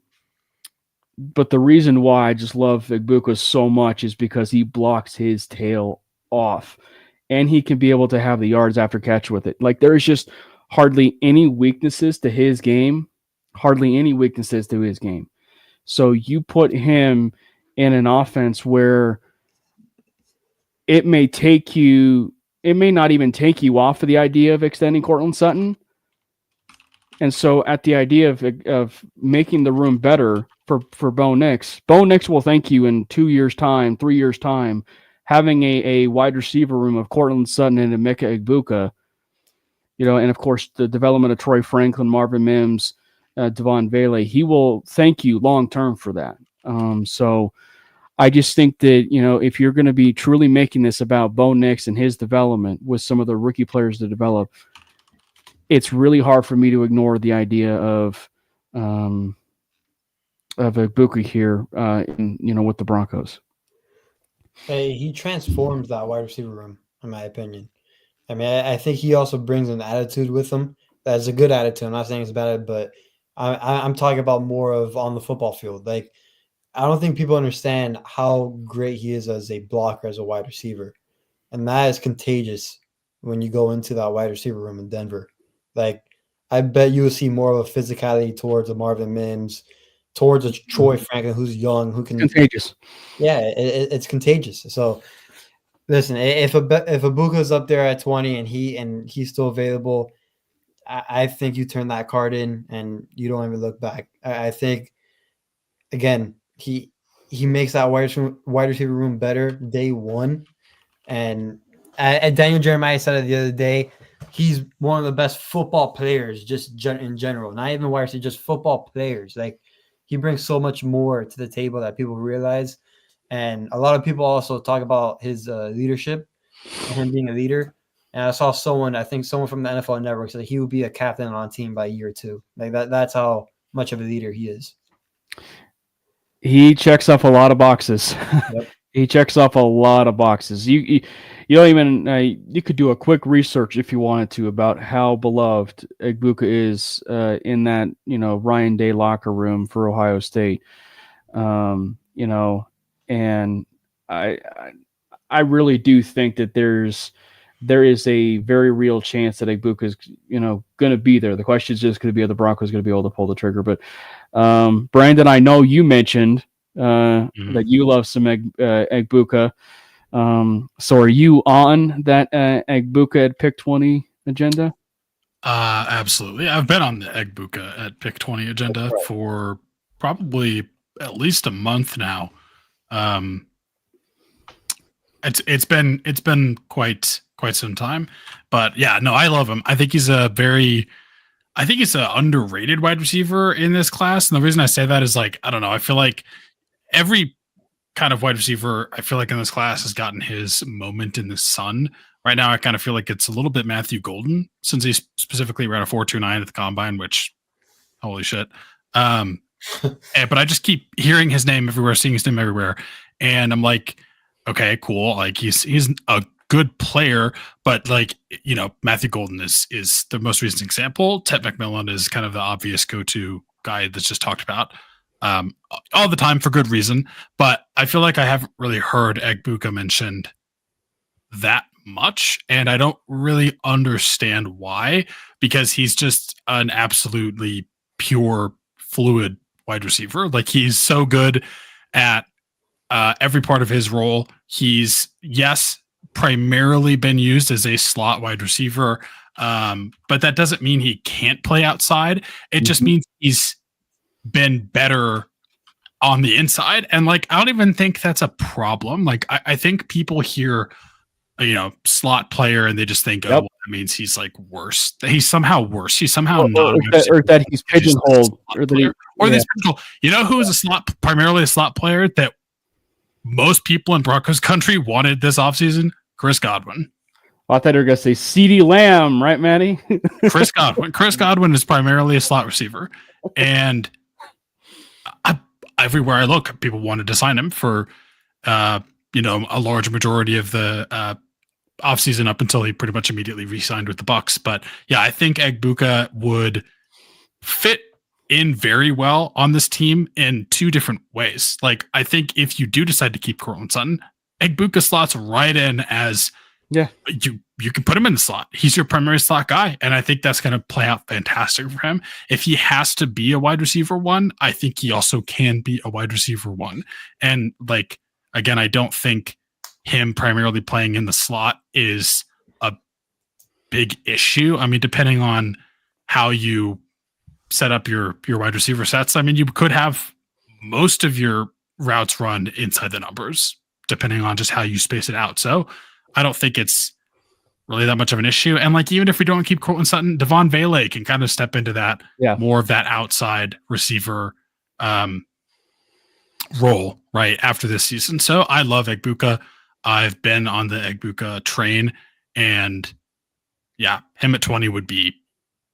the reason why I just love Egbuka so much is because he blocks his tail off, and he can be able to have the yards after catch with it. Like, there is just hardly any weaknesses to his game. So you put him in an offense where it may not even take you off of the idea of extending Courtland Sutton. And so at the idea of making the room better for Bo Nix will thank you in 2 years' time, 3 years' time, having a wide receiver room of Courtland Sutton and Emeka Egbuka, and of course the development of Troy Franklin, Marvin Mims, Devon Vele. He will thank you long-term for that. So I just think that, if you're going to be truly making this about Bo Nix and his development with some of the rookie players to develop, it's really hard for me to ignore the idea of Egbuka here, with the Broncos. Hey, he transforms that wide receiver room, in my opinion. I mean, I think he also brings an attitude with him that's a good attitude. I'm not saying it's bad, but I'm talking about more of on the football field. Like, I don't think people understand how great he is as a blocker, as a wide receiver. And that is contagious when you go into that wide receiver room in Denver. Like, I bet you will see more of a physicality towards a Marvin Mims, towards a Troy Franklin who's young, who can contagious. Yeah, it's contagious. So listen, if Ibuka's up there at 20 and he's still available, I think you turn that card in and you don't even look back. I think, again, he makes that wide receiver room better day one. And Daniel Jeremiah said it the other day, he's one of the best football players just in general, not even wide receiver, just football players. Like, he brings so much more to the table that people realize. And a lot of people also talk about his leadership and him being a leader. And I saw someone from the NFL Network said he would be a captain on a team by year 2. Like, that's how much of a leader he is. He checks off a lot of boxes. Yep. He checks off a lot of boxes. You don't even you could do a quick research if you wanted to about how beloved Egbuka is in that Ryan Day locker room for Ohio State. And I really do think that there is a very real chance that Egbuka is going to be there. The question is just going to be, are the Broncos going to be able to pull the trigger? But Brandon, I know you mentioned that you love some Egbuka. So are you on that Egbuka at pick 20 agenda? Absolutely. I've been on the Egbuka at pick 20 agenda for probably at least a month now. It's been quite some time, but yeah, no, I love him. I think he's an underrated wide receiver in this class. And the reason I say that is, like, I don't know, I feel like every kind of wide receiver, I feel like in this class has gotten his moment in the sun. Right now, I kind of feel like it's a little bit Matthew Golden, since he specifically ran a 4.29 at the combine, which, holy shit. But I just keep hearing his name everywhere, seeing his name everywhere. And I'm like, okay, cool. Like, he's a good player, but, like, Matthew Golden is the most recent example. Ted McMillan is kind of the obvious go-to guy that's just talked about all the time for good reason. But I feel like I haven't really heard Egbuka mentioned that much, and I don't really understand why, because he's just an absolutely pure fluid wide receiver. Like, he's so good at every part of his role. He's, yes, primarily been used as a slot wide receiver, but that doesn't mean he can't play outside. It just means he's been better on the inside. And like, I don't even think that's a problem. Like, I think people hear, slot player, and they just think, oh, well, that means he's like worse. He's somehow worse. He's somehow not. Or that he's pigeonholed. Or this pigeonhole. You know who is primarily a slot player that most people in Broncos country wanted this offseason? Chris Godwin. I thought you were going to say CeeDee Lamb, right, Matty? Chris Godwin. Chris Godwin is primarily a slot receiver. And everywhere I look, people wanted to sign him for, a large majority of the offseason up until he pretty much immediately re-signed with the Bucs. But yeah, I think Egbuka would fit in very well on this team in two different ways. Like, I think if you do decide to keep Courtland Sutton, Egbuka slots right in as you can put him in the slot. He's your primary slot guy, and I think that's going to play out fantastic for him. If he has to be a wide receiver one, I think he also can be a wide receiver one. And like, again, I don't think him primarily playing in the slot is a big issue. I mean, depending on how you set up your wide receiver sets, I mean, you could have most of your routes run inside the numbers, depending on just how you space it out. So I don't think it's really that much of an issue. And like, even if we don't keep Courtland Sutton, Devon Vele can kind of step into that, more of that outside receiver role right after this season. So I love Egbuka. I've been on the Egbuka train, and yeah, him at 20 would be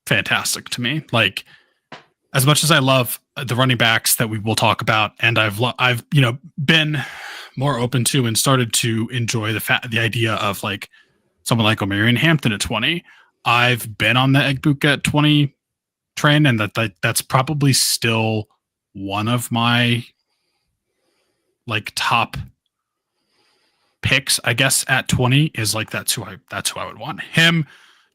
fantastic to me. Like, as much as I love the running backs that we will talk about, and I've been more open to and started to enjoy the idea of like someone like Omarion Hampton at 20. I've been on the Egbuka at 20 train, and that's probably still one of my like top picks, I guess. At 20 is like, that's who I would want. Him.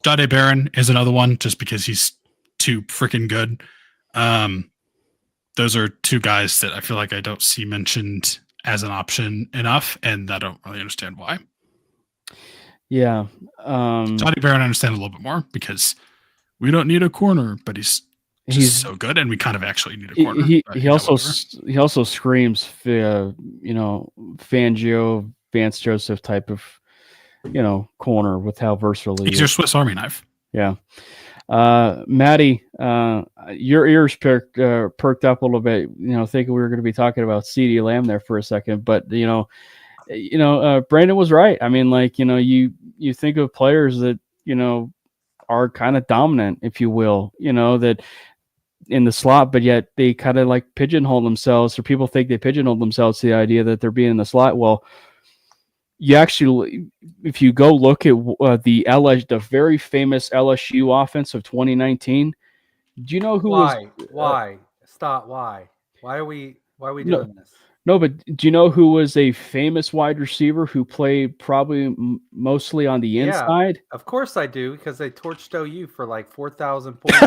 Jahdae Barron is another one, just because he's too freaking good. Those are two guys that I feel like I don't see mentioned as an option enough, and I don't really understand why. Yeah. Jahdae Barron I understand a little bit more, because we don't need a corner, but he's so good, and we kind of actually need a corner. He also screams, Fangio, Vance Joseph type of, corner with how versatile he is. He's your Swiss Army knife. Yeah. Matty, your ears perked up a little bit, thinking we were going to be talking about CeeDee Lamb there for a second, but Brandon was right. I mean, like, you think of players that, are kind of dominant, if you will, that in the slot, but yet they kind of like pigeonhole themselves, or people think they pigeonhole themselves to the idea that they're being in the slot. Well, you actually, if you go look at the very famous LSU offense of 2019, do you know who was? Why? Stop. Why are we doing this? No, but do you know who was a famous wide receiver who played probably mostly on the inside? Of course I do, because they torched OU for like 4,000 points.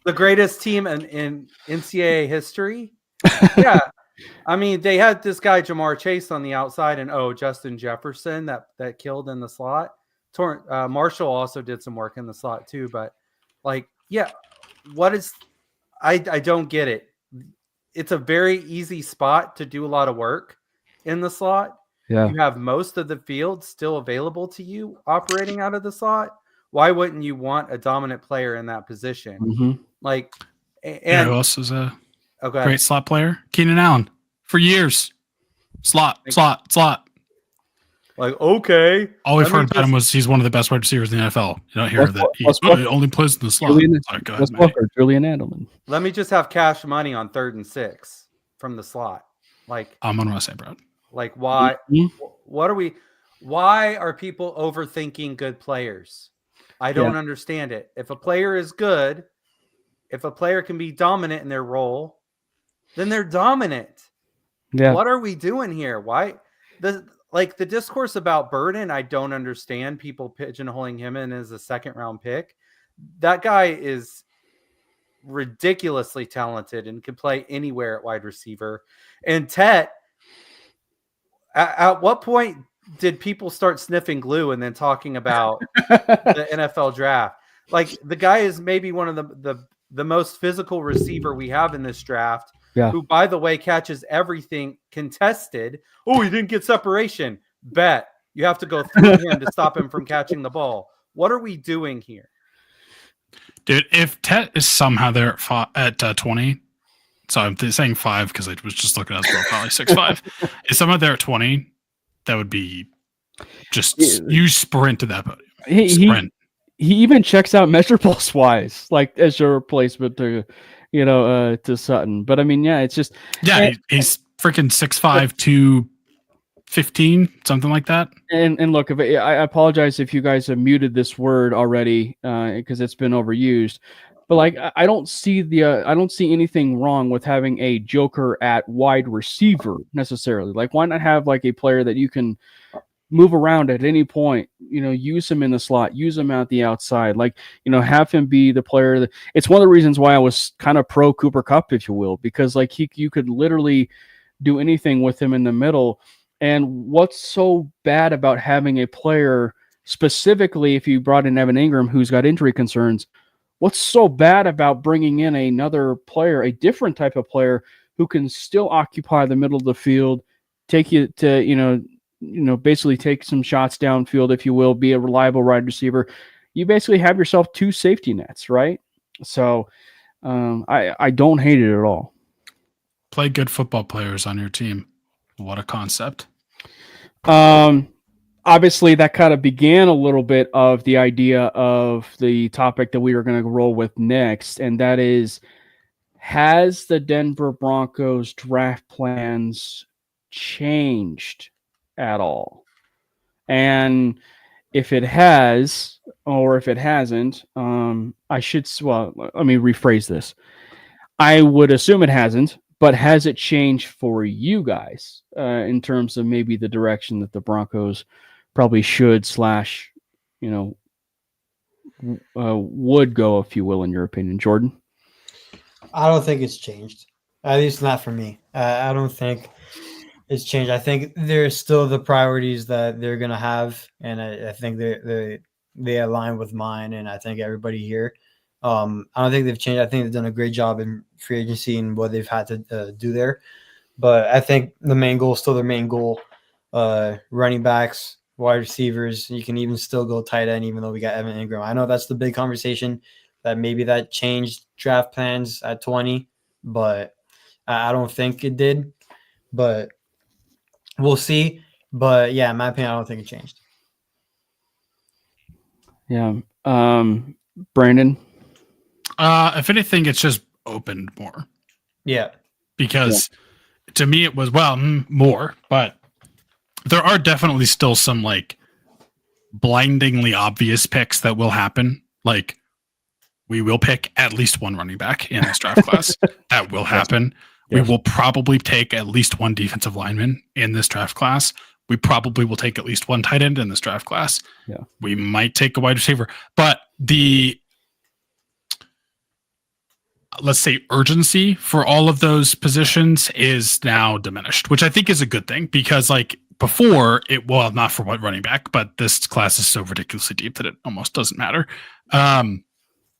The greatest team in NCAA history. Yeah. I mean, they had this guy, Jamar Chase, on the outside, and Justin Jefferson that killed in the slot. Marshall also did some work in the slot too, but like, yeah, I don't get it. It's a very easy spot to do a lot of work in the slot. Yeah. You have most of the field still available to you operating out of the slot. Why wouldn't you want a dominant player in that position? Mm-hmm. Like, and who else is a great slot player? Keenan Allen for years. Slot. Like, okay. All we've heard about him was he's one of the best wide receivers in the NFL. You don't hear that he only plays in the slot. Julian Edelman. Let me just have cash money on 3rd and 6 from the slot. Like, I'm on Russ Brad. Like, why? Mm-hmm. Why are people overthinking good players? I don't understand it. If a player is good, if a player can be dominant in their role, then they're dominant. Yeah. What are we doing here? Why? like the discourse about Burden, I don't understand people pigeonholing him in as a second round pick. That guy is ridiculously talented and can play anywhere at wide receiver. And Tet, at what point did people start sniffing glue and then talking about the NFL draft? Like, the guy is maybe one of the most physical receiver we have in this draft. Yeah. Who, by the way, catches everything contested. Oh, he didn't get separation. Bet you have to go through him to stop him from catching the ball. What are we doing here? Dude, if Tet is somehow there at 20, so I'm saying 5 because I was just looking at his profile, like 6'5". Is somehow there at 20, that would be just you sprint to that podium. Sprint. He even checks out measurables wise, like as your replacement to, to Sutton. But I mean, yeah, it's just he's freaking 6'5", 215, something like that. And look, I apologize if you guys have muted this word already because it's been overused. But like, I don't see anything wrong with having a joker at wide receiver necessarily. Like, why not have like a player that you can move around at any point, use him in the slot, use him out the outside, like, have him be the player that it's one of the reasons why I was kind of pro Cooper Kupp, if you will, because like you could literally do anything with him in the middle. And what's so bad about having a player, specifically if you brought in Evan Ingram, who's got injury concerns, what's so bad about bringing in another player, a different type of player who can still occupy the middle of the field, take you to, basically take some shots downfield, if you will, be a reliable wide receiver. You basically have yourself 2 safety nets, right? So I don't hate it at all. Play good football players on your team. What a concept. Obviously, that kind of began a little bit of the idea of the topic that we are going to roll with next, and that is, has the Denver Broncos draft plans changed at all? And if it has, or if it hasn't, let me rephrase this. I would assume it hasn't, but has it changed for you guys in terms of maybe the direction that the Broncos probably should would go, if you will, in your opinion, Jordan? I don't think it's changed. At least not for me. I don't think it's changed. I think there's still the priorities that they're going to have, and I think they align with mine, and I think everybody here. I don't think they've changed. I think they've done a great job in free agency and what they've had to do there. But I think the main goal is still their main goal. Running backs, wide receivers. You can even still go tight end, even though we got Evan Ingram. I know that's the big conversation, that maybe that changed draft plans at 20, but I don't think it did. But we'll see. But yeah, in my opinion, I don't think it changed. Yeah. Brandon? If anything, it's just opened more. Yeah. Because to me, it was, more, but there are definitely still some like blindingly obvious picks that will happen. Like, we will pick at least one running back in this draft class. That will happen. Yes. We will probably take at least one defensive lineman in this draft class. We probably will take at least one tight end in this draft class. Yeah. We might take a wide receiver, but the, let's say, urgency for all of those positions is now diminished, which I think is a good thing, because like before not for what running back, but this class is so ridiculously deep that it almost doesn't matter.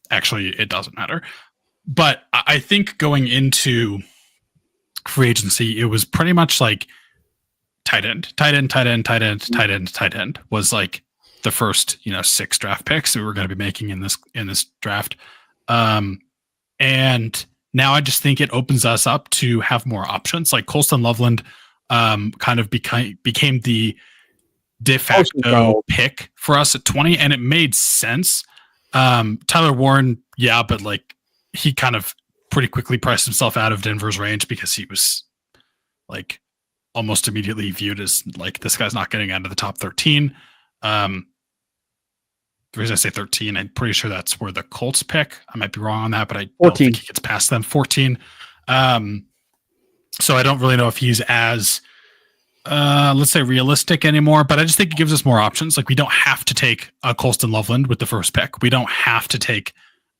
Actually, it doesn't matter. But I think going into free agency, it was pretty much like tight end was like the first, 6 draft picks that we were going to be making in this draft. And now I just think it opens us up to have more options. Like Colston Loveland kind of became the de facto pick for us at 20, and it made sense. Tyler Warren, but like he kind of pretty quickly priced himself out of Denver's range because he was like almost immediately viewed as like, this guy's not getting out of the top 13. The reason I say 13, I'm pretty sure that's where the Colts pick. I might be wrong on that, but I don't think he gets past them. 14. So I don't really know if he's as let's say realistic anymore, but I just think it gives us more options. Like we don't have to take a Colston Loveland with the first pick. We don't have to take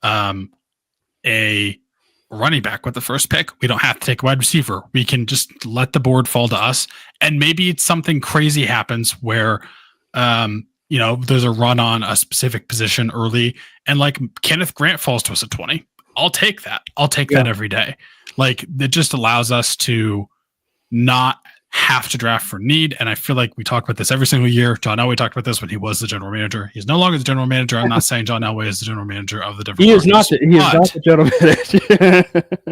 a running back with the first pick. We don't have to take a wide receiver. We can just let the board fall to us. And maybe it's something crazy happens where, there's a run on a specific position early and like Kenneth Grant falls to us at 20. I'll take that. I'll take that every day. Like it just allows us to not have to draft for need. And I feel like we talk about this every single year. John Elway talked about this when he was the general manager. He's no longer the general manager. I'm not saying John Elway is the general manager of the Denver Broncos. He is not the general manager.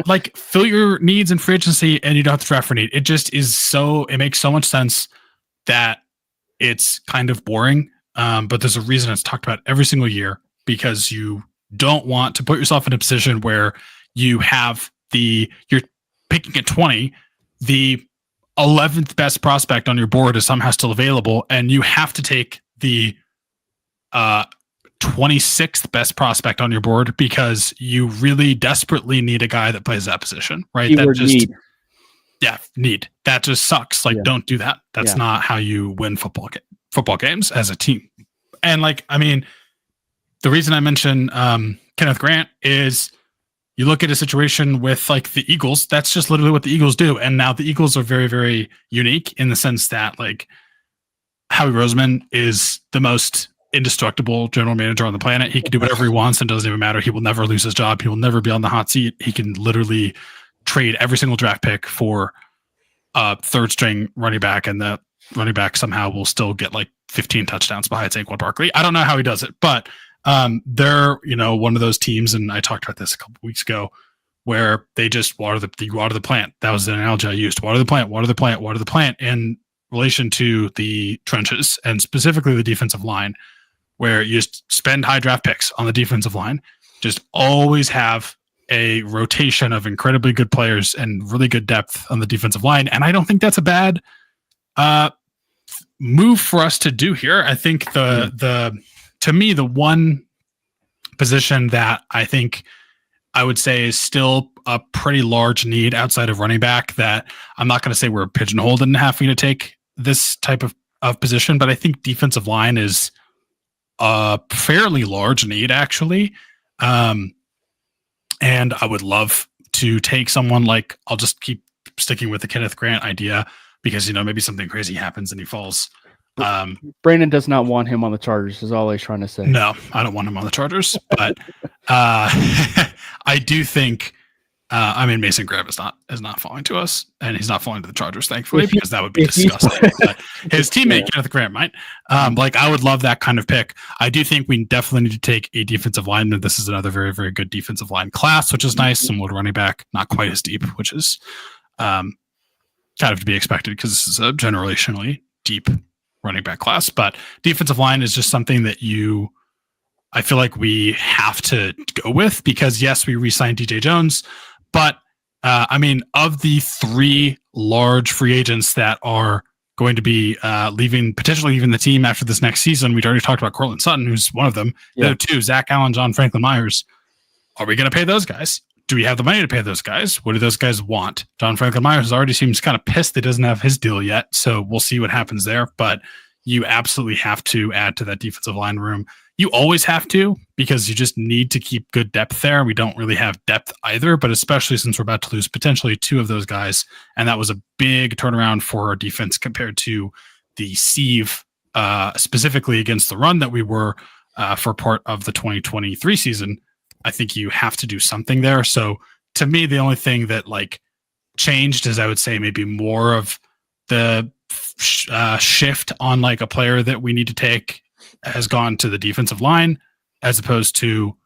Like fill your needs in free agency and you don't have to draft for need. It just is it makes so much sense that it's kind of boring. But there's a reason it's talked about every single year because you don't want to put yourself in a position where you have you're picking at 20, the 11th best prospect on your board is somehow still available, and you have to take the 26th best prospect on your board because you really desperately need a guy that plays that position, right? Need. Yeah, need. That just sucks. Like, don't do that. That's not how you win football games as a team. And like, I mean, the reason I mention Kenneth Grant is you look at a situation with like the Eagles, that's just literally what the Eagles do. And now the Eagles are very, very unique in the sense that like Howie Roseman is the most indestructible general manager on the planet. He can do whatever he wants and it doesn't even matter. He will never lose his job. He will never be on the hot seat. He can literally trade every single draft pick for a third string running back, and the running back somehow will still get like 15 touchdowns behind Saquon Barkley. I don't know how he does it, but they're, one of those teams, and I talked about this a couple weeks ago, where they just water the plant. That was the analogy I used. Water the plant in relation to the trenches and specifically the defensive line, where you just spend high draft picks on the defensive line, just always have a rotation of incredibly good players and really good depth on the defensive line. And I don't think that's a bad move for us to do here. I think to me, the one position that I think I would say is still a pretty large need outside of running back that I'm not going to say we're pigeonholed in having to take this type of position, but I think defensive line is a fairly large need actually. And I would love to take someone like, I'll just keep sticking with the Kenneth Grant idea because, maybe something crazy happens and he falls. Brandon does not want him on the Chargers is all he's trying to say. No, I don't want him on the Chargers, but I do think Mason Graham is not falling to us, and he's not falling to the Chargers, thankfully, because that would be disgusting. His teammate Kenneth Graham might. I would love that kind of pick. I do think we definitely need to take a defensive lineman. This is another very, very good defensive line class, which is nice. Similar to running back, not quite as deep, which is kind of to be expected because this is a generationally deep running back class. But defensive line is just something that I feel like we have to go with because yes, we re-signed DJ Jones, but of the three large free agents that are going to be potentially leaving the team after this next season, we'd already talked about Courtland Sutton, who's one of them. The other two, Zach Allen, John Franklin Myers. Are we going to pay those guys? Do we have the money to pay those guys? What do those guys want? John Franklin Myers already seems kind of pissed that he doesn't have his deal yet, so we'll see what happens there. But you absolutely have to add to that defensive line room. You always have to because you just need to keep good depth there. We don't really have depth either, but especially since we're about to lose potentially two of those guys, and that was a big turnaround for our defense compared to the sieve, specifically against the run that we were for part of the 2023 season. I think you have to do something there. So to me, the only thing that changed is I would say maybe more of the shift on a player that we need to take has gone to the defensive line as opposed to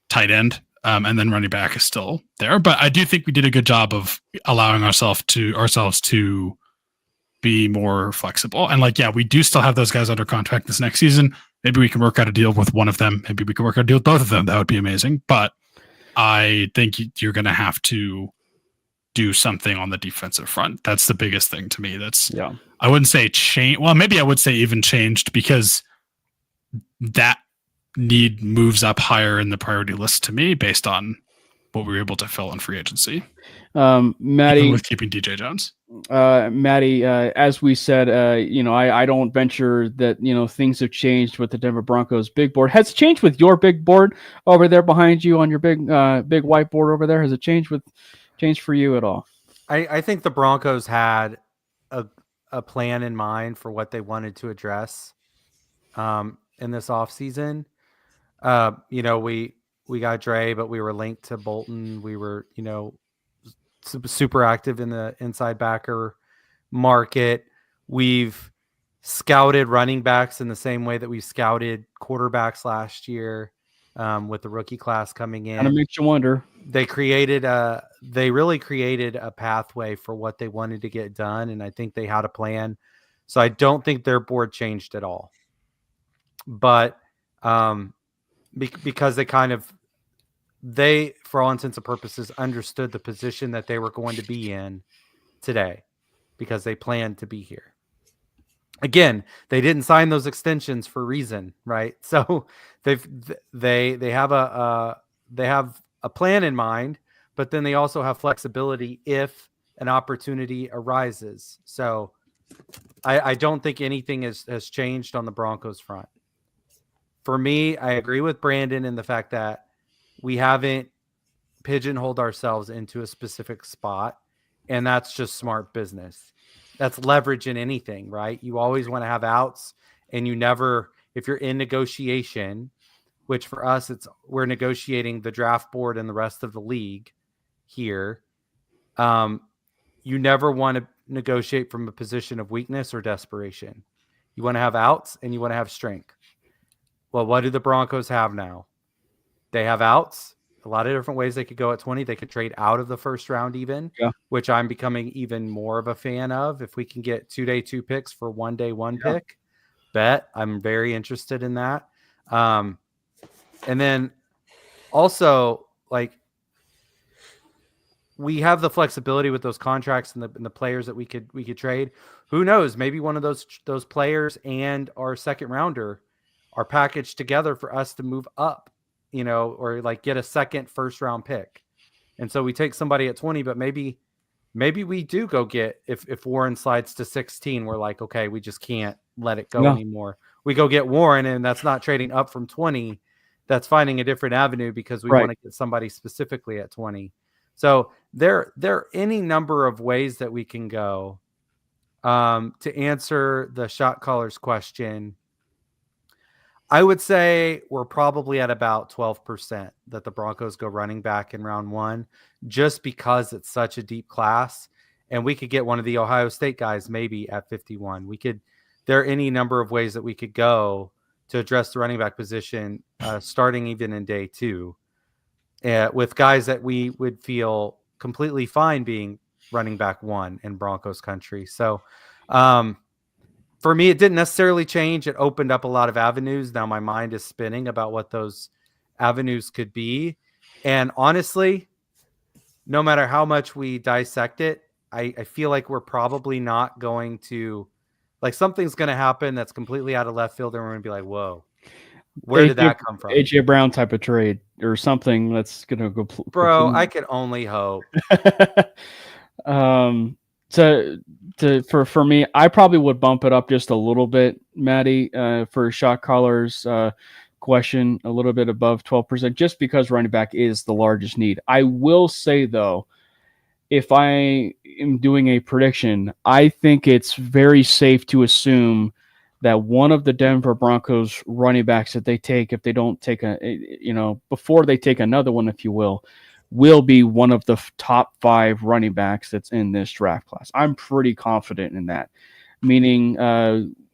tight end. And then running back is still there. But I do think we did a good job of allowing ourselves to be more flexible. And we do still have those guys under contract this next season. Maybe we can work out a deal with one of them. Maybe we can work out a deal with both of them. That would be amazing. But I think you're going to have to do something on the defensive front. That's the biggest thing to me. I wouldn't say change. Well, maybe I would say even changed because that need moves up higher in the priority list to me based on what we were able to fill in free agency. Matty, even with keeping DJ Jones. Matty, as we said, I don't venture that, things have changed with the Denver Broncos big board. Has it changed with your big board over there behind you on your big whiteboard over there? Has it changed for you at all? I think the Broncos had a plan in mind for what they wanted to address in this offseason. We got Dre, but we were linked to Bolton. We were, super active in the inside backer market. We've scouted running backs in the same way that we scouted quarterbacks last year with the rookie class coming in. Kind of makes you wonder. They really created a pathway for what they wanted to get done, and I think they had a plan. So I don't think their board changed at all. But because they, for all intents and purposes, understood the position that they were going to be in today because they planned to be here. Again, they didn't sign those extensions for a reason, right? So they have a plan in mind, but then they also have flexibility if an opportunity arises. So I don't think anything has changed on the Broncos front. For me, I agree with Brandon in the fact that we haven't pigeonholed ourselves into a specific spot, and that's just smart business. That's leverage in anything, right? You always want to have outs, and you never, if you're in negotiation, which for us, we're negotiating the draft board and the rest of the league here. You never want to negotiate from a position of weakness or desperation. You want to have outs and you want to have strength. Well, what do the Broncos have now? They have outs, a lot of different ways they could go at 20. They could trade out of the first round even, which I'm becoming even more of a fan of. If we can get 2-day 2 picks for 1-day 1 pick, I'm very interested in that. And then also, we have the flexibility with those contracts and the players that we could trade. Who knows? Maybe one of those players and our second rounder are packaged together for us to move up, or get a second first round pick. And so we take somebody at 20, but maybe we do go get, if Warren slides to 16, we're like, okay, we just can't let it go anymore. We go get Warren, and that's not trading up from 20. That's finding a different avenue because we want to get somebody specifically at 20. So there are any number of ways that we can go. To answer the shot caller's question, I would say we're probably at about 12% that the Broncos go running back in round 1, just because it's such a deep class, and we could get one of the Ohio State guys maybe at 51. There are any number of ways that we could go to address the running back position, starting even in day 2, with guys that we would feel completely fine being running back 1 in Broncos country. So, for me, it didn't necessarily change. It opened up a lot of avenues. Now my mind is spinning about what those avenues could be. And honestly, no matter how much we dissect it, I feel like we're probably not going to, something's going to happen that's completely out of left field, and we're going to be like, whoa, where did that come from? AJ Brown type of trade or something that's going to go. Bro, I could only hope. For me, I probably would bump it up just a little bit, Matty, for shot callers question, a little bit above 12%, just because running back is the largest need. I will say, though, if I am doing a prediction, I think it's very safe to assume that one of the Denver Broncos running backs that they take, if they don't take before they take another one, if you will be one of the top 5 running backs that's in this draft class. I'm pretty confident in that, meaning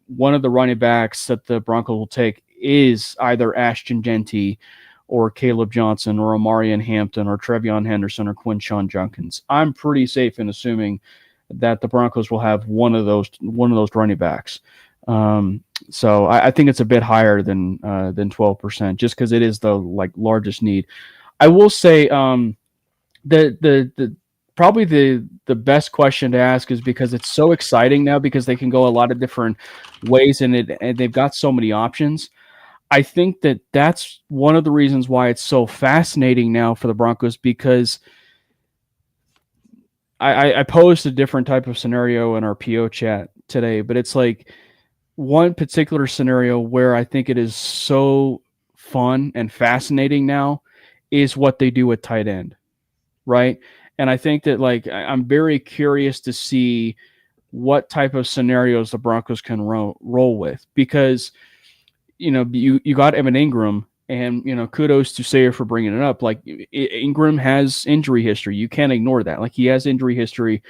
one of the running backs that the Broncos will take is either Ashton Genty or Caleb Johnson or Omarion Hampton or Trevion Henderson or Quinshon Junkins. I'm pretty safe in assuming that the Broncos will have one of those running backs. So I think it's a bit higher than 12%, just because it is the largest need. I will say the probably the best question to ask is because it's so exciting now because they can go a lot of different ways and they've got so many options. I think that that's one of the reasons why it's so fascinating now for the Broncos, because I posed a different type of scenario in our PO chat today, but it's like one particular scenario where I think it is so fun and fascinating now is what they do with tight end, right? And I think that like I'm very curious to see what type of scenarios the Broncos can roll with, because you got Evan Ingram, and kudos to Sayer for bringing it up. Like Ingram has injury history, you can't ignore that. Like he has injury history,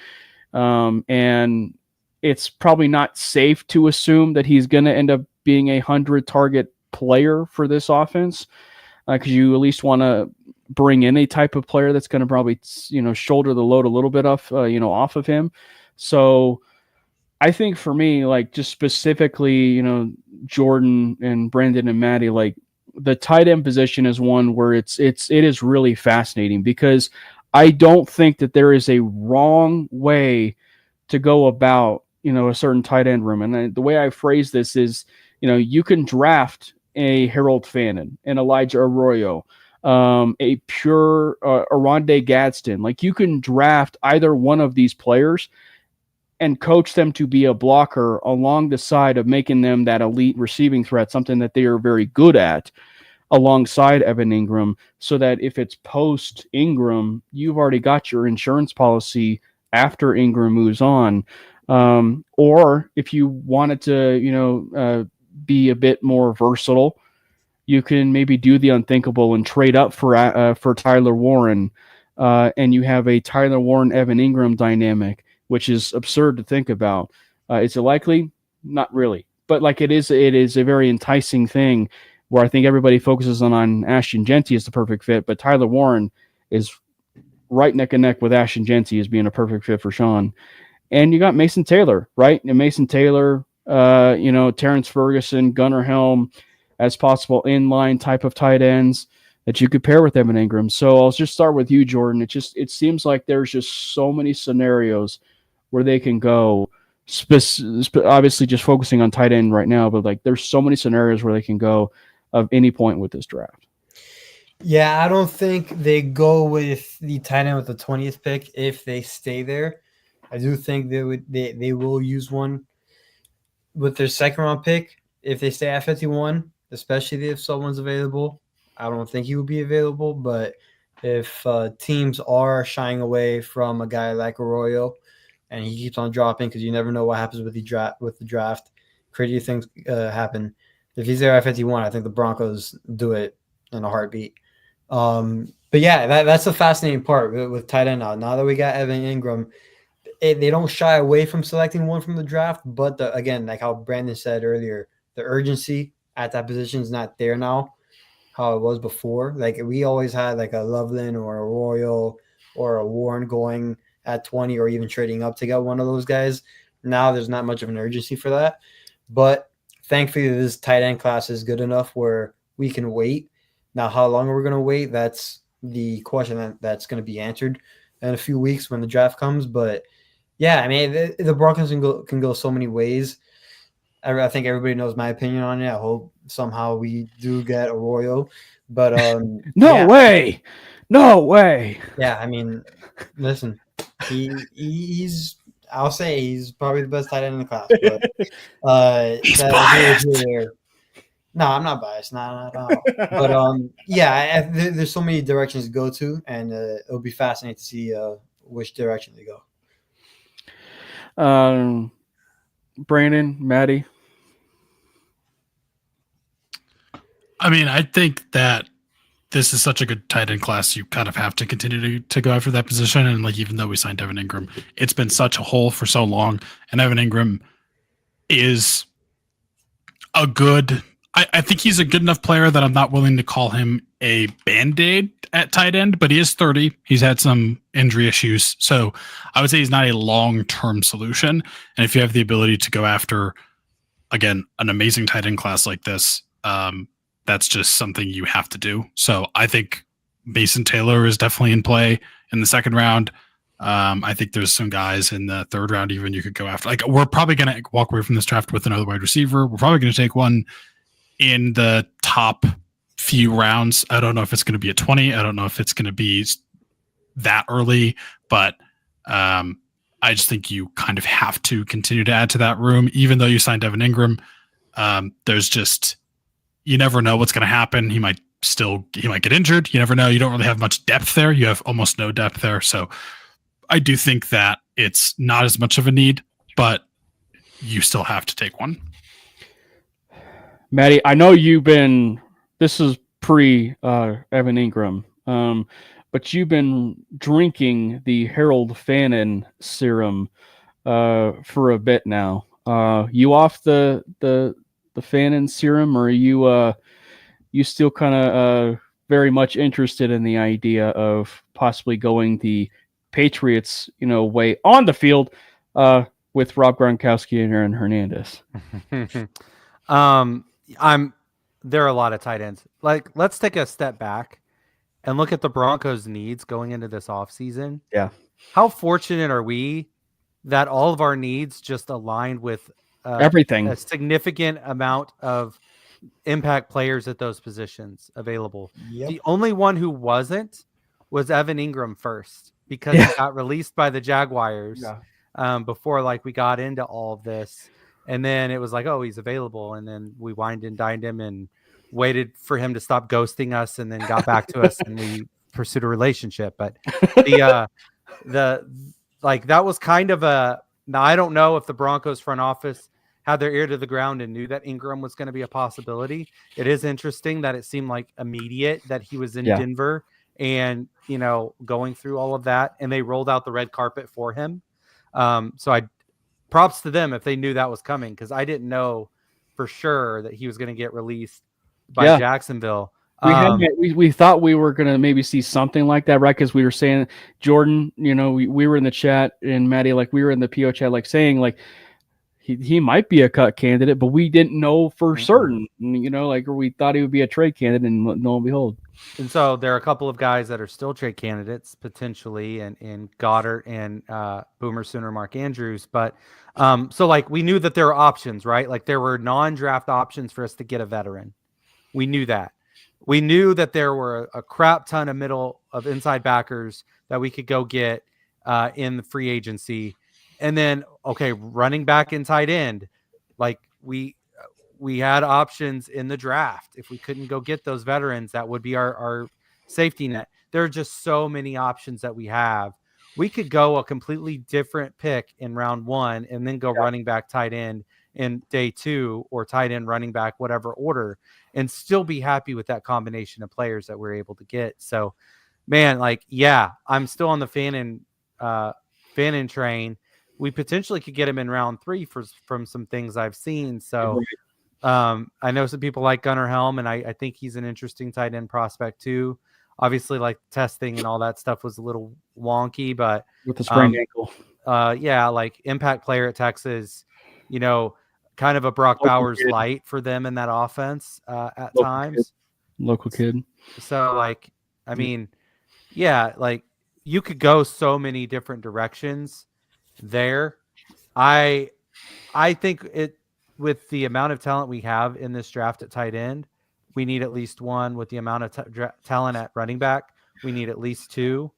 and it's probably not safe to assume that he's going to end up being a 100 target player for this offense, because you at least want to bring in a type of player that's going to probably shoulder the load a little bit off of him. So I think for me, like just specifically, Jordan and Brandon and Matty, like the tight end position is one where it is really fascinating, because I don't think that there is a wrong way to go about, a certain tight end room. And the way I phrase this is, you can draft a Harold Fannin, an Elijah Arroyo, a pure Aronde Gadsden. Like you can draft either one of these players and coach them to be a blocker along the side of making them that elite receiving threat, something that they are very good at, alongside Evan Ingram, so that if it's post Ingram, you've already got your insurance policy after Ingram moves on. Or if you wanted to, be a bit more versatile, you can maybe do the unthinkable and trade up for Tyler Warren, and you have a Tyler Warren Evan Ingram dynamic, which is absurd to think about. Is it likely? Not really. But like it is a very enticing thing, where I think everybody focuses on Ashton Genty as the perfect fit, but Tyler Warren is right neck and neck with Ashton Genty as being a perfect fit for Sean. And you got Mason Taylor, right? And Mason Taylor, Terrence Ferguson, Gunnar Helm as possible inline type of tight ends that you could pair with Evan Ingram. So I'll just start with you, Jordan. It seems like there's just so many scenarios where they can go, obviously just focusing on tight end right now, but like there's so many scenarios where they can go of any point with this draft. Yeah, I don't think they go with the tight end with the 20th pick if they stay there. I do think they will use one with their second round pick if they stay at 51, especially if someone's available. I don't think he would be available, but if teams are shying away from a guy like Arroyo and he keeps on dropping, because you never know what happens with the draft, crazy things happen. If he's there at 51, I think the Broncos do it in a heartbeat. But yeah, that's the fascinating part with tight end now. Now that we got Evan Ingram, they don't shy away from selecting one from the draft, but again, like how Brandon said earlier, the urgency at that position is not there now, how it was before. Like we always had like a Loveland or a Royal or a Warren going at 20, or even trading up to get one of those guys. Now there's not much of an urgency for that, but thankfully this tight end class is good enough where we can wait. Now, how long are we going to wait? That's the question that's going to be answered in a few weeks when the draft comes. But yeah, I mean, the Broncos can go so many ways. I think everybody knows my opinion on it. I hope somehow we do get Arroyo, but No way. Yeah, I mean, listen, he's I'll say he's probably the best tight end in the class. But He's biased. No, I'm not biased, not at all. But yeah, there's so many directions to go to, and it'll be fascinating to see which direction they go. Brandon, Matty. I mean, I think that this is such a good tight end class. You kind of have to continue to go after that position. And like, even though we signed Evan Ingram, it's been such a hole for so long. And Evan Ingram is a good, I think he's a good enough player that I'm not willing to call him a Band-Aid at tight end, but he is 30. He's had some injury issues. So I would say he's not a long-term solution. And if you have the ability to go after, again, an amazing tight end class like this, that's just something you have to do. So I think Mason Taylor is definitely in play in the second round. I think there's some guys in the third round even you could go after. Like, we're probably going to walk away from this draft with another wide receiver. We're probably going to take one in the top few rounds. I don't know if it's going to be at 20. I don't know if it's going to be that early, but I just think you kind of have to continue to add to that room, even though you signed Evan Ingram. There's just, you never know what's going to happen. He might get injured. You never know. You don't really have much depth there. You have almost no depth there. So I do think that it's not as much of a need, but you still have to take one. Matty, I know this is pre Evan Ingram, but you've been drinking the Harold Fannin serum for a bit now. You off the Fannin serum, or are you still kind of very much interested in the idea of possibly going the Patriots, way on the field with Rob Gronkowski and Aaron Hernandez? There are a lot of tight ends. Like, let's take a step back and look at the Broncos' needs going into this offseason. Yeah. How fortunate are we that all of our needs just aligned with everything, a significant amount of impact players at those positions available. Yep. The only one who wasn't was Evan Ingram first, because he got released by the Jaguars before we got into all of this. And then it was like, oh, he's available. And then we wined and dined him and waited for him to stop ghosting us, and then got back to us and we pursued a relationship. But that was kind of now I don't know if the Broncos front office had their ear to the ground and knew that Ingram was going to be a possibility. It is interesting that it seemed like immediate that he was in Denver and, going through all of that, and they rolled out the red carpet for him. So props to them if they knew that was coming, because I didn't know for sure that he was going to get released by Jacksonville. We thought we were going to maybe see something like that, right? Because we were saying, Jordan, we were in the chat, and Matty, we were in the PO chat, saying, he might be a cut candidate, but we didn't know for certain, or we thought he would be a trade candidate, and lo and behold. And so there are a couple of guys that are still trade candidates potentially, and Goddard and Boomer Sooner, Mark Andrews. But we knew that there were options, right? There were non-draft options for us to get a veteran. We knew that. We knew that there were a crap ton of inside backers that we could go get in the free agency. And then, running back and tight end, we had options in the draft. If we couldn't go get those veterans, that would be our safety net. There are just so many options that we have. We could go a completely different pick in round 1 and then go running back, tight end in day 2, or tight end, running back, whatever order, and still be happy with that combination of players that we're able to get. So, man, I'm still on the Fannin train. We potentially could get him in round 3 from some things I've seen. So I know some people like Gunnar Helm, and I think he's an interesting tight end prospect too. Obviously, testing and all that stuff was a little wonky, but with the sprained ankle. Impact player at Texas, kind of a Brock Bowers light for them in that offense at times. Local kid. So you could go so many different directions there. I think with the amount of talent we have in this draft at tight end, we need at least one. With the amount of talent at running back, we need at least 2,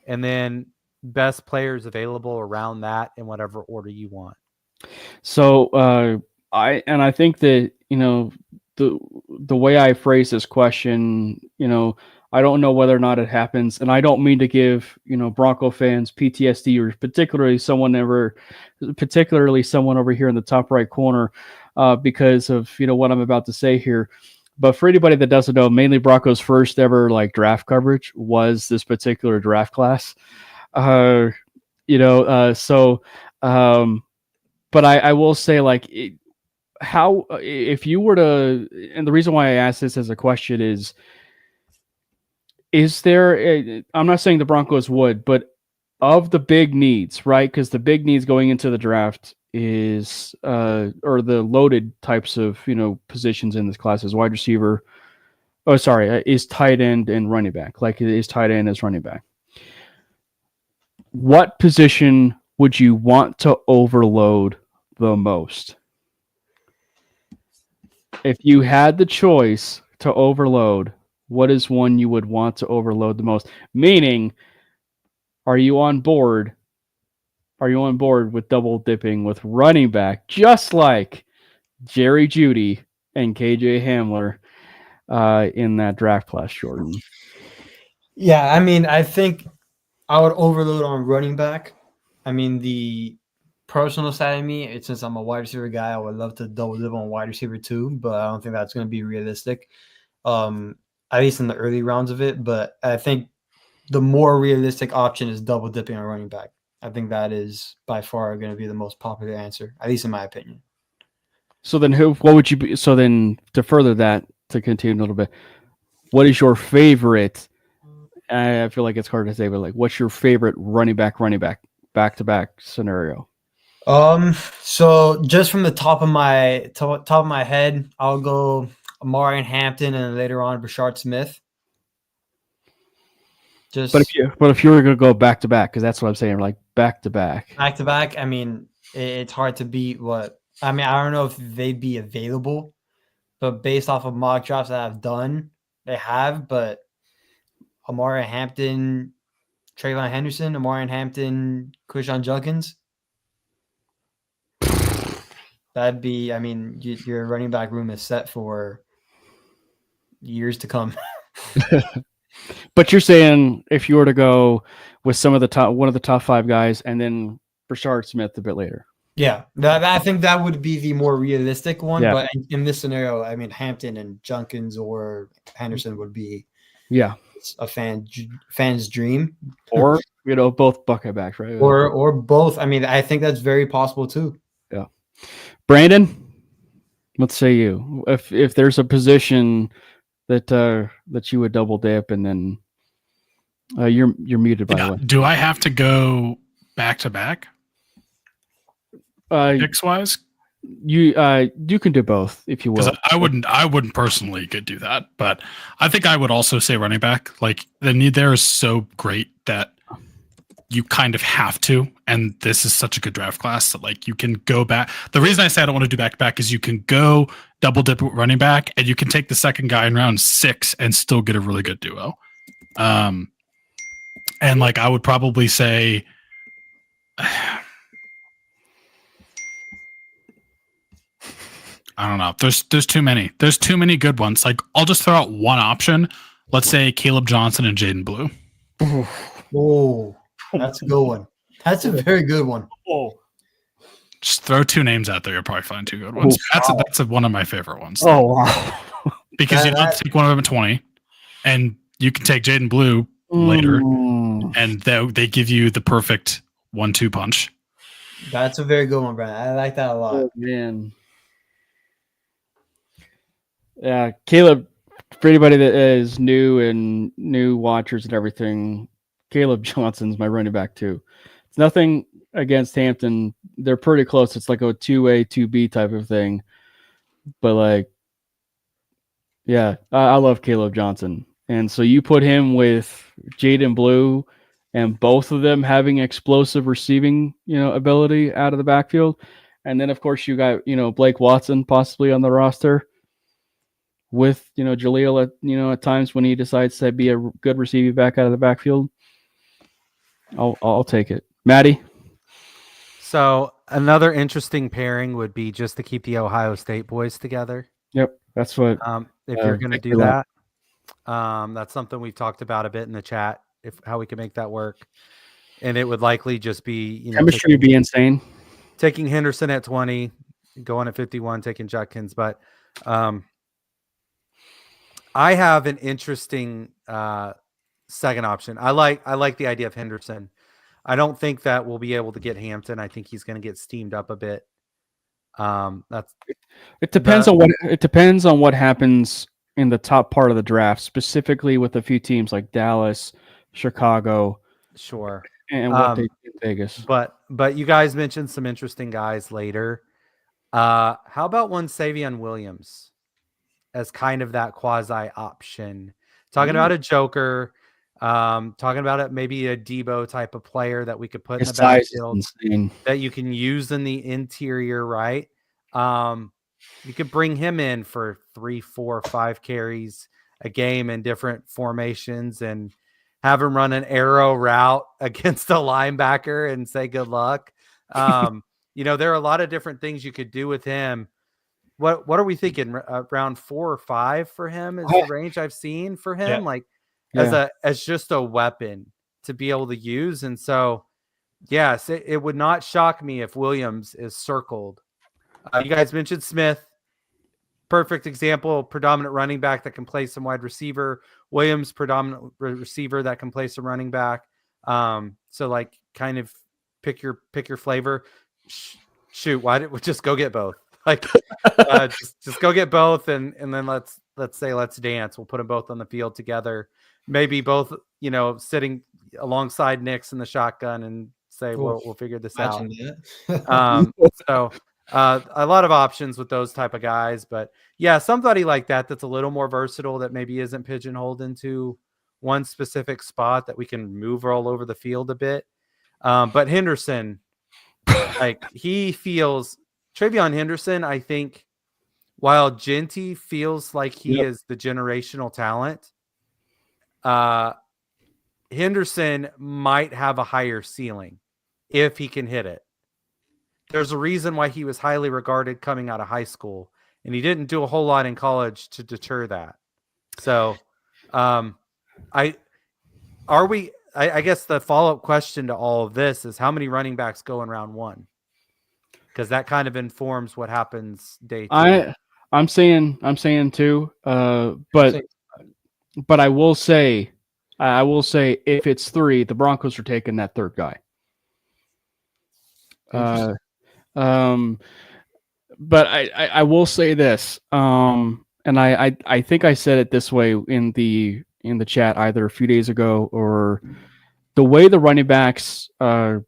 and then best players available around that in whatever order you want. So I think that the way I phrase this question, I don't know whether or not it happens, and I don't mean to give Bronco fans PTSD, or particularly someone over here in the top right corner, because of what I'm about to say here. But for anybody that doesn't know, Manely Broncos' first ever draft coverage was this particular draft class. But I will say, how, if you were to, and the reason why I asked this as a question is there, I'm not saying the Broncos would, but of the big needs, right? Because the big needs going into the draft is, or the loaded types of, positions in this class is wide receiver. Oh, sorry, is tight end and running back. Is tight end as running back. What position would you want to overload the most? if you had the choice to overload, what is one you would want to overload the most? Meaning, are you on board? Are you on board with double dipping with running back, just like Jerry Jeudy and KJ Hamler in that draft class, Jordan? Yeah, I mean, I think I would overload on running back. I mean, the personal side of me, since I'm a wide receiver guy, I would love to double dip on wide receiver too, but I don't think that's going to be realistic, at least in the early rounds of it. But I think the more realistic option is double dipping on running back. I think that is by far going to be the most popular answer, at least in my opinion. So then, what would you be? So then, to further that, to continue a little bit, what is your favorite? I feel like it's hard to say, but like, what's your favorite running back, back to back scenario? So just from the top of my head, I'll go Amari and Hampton, and later on Brashard Smith. Just But if you were going to go back to back, because that's what I'm saying, like back to back. I mean, it's hard to beat what. I mean, I don't know if they'd be available, but based off of mock drafts that I've done, they have. But Amari Hampton, Trayvon Henderson, Amari Hampton, Quishon Judkins. That'd be. I mean, your running back room is set for years to come. But you're saying if you were to go with one of the top 5 guys, and then Brashard Smith a bit later. Yeah, I think that would be the more realistic one. Yeah. But in this scenario, I mean, Hampton and Junkins or Henderson would be a fan's dream. Or both bucket backs, right? Or both. I mean, I think that's very possible too. Yeah. Brandon, let's say you. If there's a position that you would double dip, and then you're muted, by the way. Do I have to go back to back? Picks wise, you can do both if you will. I wouldn't personally could do that, but I think I would also say running back. Like the need there is so great that you kind of have to, and this is such a good draft class that like you can go back. The reason I say I don't want to do back to back is you can go double dip at running back, and you can take the second guy in round 6 and still get a really good duo. And like I would probably say. I don't know. There's too many. There's too many good ones. Like I'll just throw out one option. Let's say Caleb Johnson and Jaden Blue. Oh, that's a good one. That's a very good one. Oh, just throw 2 names out there. You'll probably find 2 good ones. That's one of my favorite ones. Oh wow! Because you don't take one of them at 20, and you can take Jaden Blue later, and they give you the perfect 1-2 punch. That's a very good one, Brandon. I like that a lot. Oh, man. Yeah, Caleb, for anybody that is new watchers and everything, Caleb Johnson's my running back too. It's nothing against Hampton. They're pretty close. It's like a 2A, 2B type of thing. But like, yeah, I love Caleb Johnson. And so you put him with Jaden Blue and both of them having explosive receiving, ability out of the backfield. And then of course you got, Blake Watson possibly on the roster. With Jaleel at times when he decides to be a good receiving back out of the backfield, I'll take it. Matty. So another interesting pairing would be just to keep the Ohio State boys together. Yep, that's what. If you're going to do that, that's something we've talked about a bit in the chat. How we can make that work, and it would likely just be chemistry would be insane. Taking Henderson at 20, going at 51, taking Judkins, but. I have an interesting second option. I like the idea of Henderson. I don't think that we'll be able to get Hampton. I think he's going to get steamed up a bit. It depends on what happens in the top part of the draft, specifically with a few teams like Dallas, Chicago, sure, and what they do in Vegas. But you guys mentioned some interesting guys later. How about one Savion Williams? As kind of that quasi option, talking about a joker, talking about it maybe a Debo type of player that we could put in the backfield that you can use in the interior, right? You could bring him in for 3, 4, 5 carries a game in different formations and have him run an arrow route against a linebacker and say good luck. There are a lot of different things you could do with him. What are we thinking? Around 4 or 5 for him is the range I've seen for him, as just a weapon to be able to use. And so, yes, it would not shock me if Williams is circled. You guys mentioned Smith. Perfect example, predominant running back that can play some wide receiver. Williams, predominant receiver that can play some running back. So kind of pick your flavor. Shoot, why did we just go get both? Just go get both, and then let's dance. We'll put them both on the field together. Maybe both, sitting alongside Nix in the shotgun and say, we'll figure this out. So a lot of options with those type of guys, but yeah, somebody like that's a little more versatile that maybe isn't pigeonholed into one specific spot that we can move all over the field a bit. But Henderson, he feels TreVeyon Henderson, I think, while Genty feels like he is the generational talent, Henderson might have a higher ceiling if he can hit it. There's a reason why he was highly regarded coming out of high school, and he didn't do a whole lot in college to deter that. So, I guess the follow-up question to all of this is how many running backs go in round 1? Because that kind of informs what happens day 2. I'm saying 2, but I will say if it's 3, the Broncos are taking that third guy. But I will say this, and I think I said it this way in the chat either a few days ago, or the way the running backs are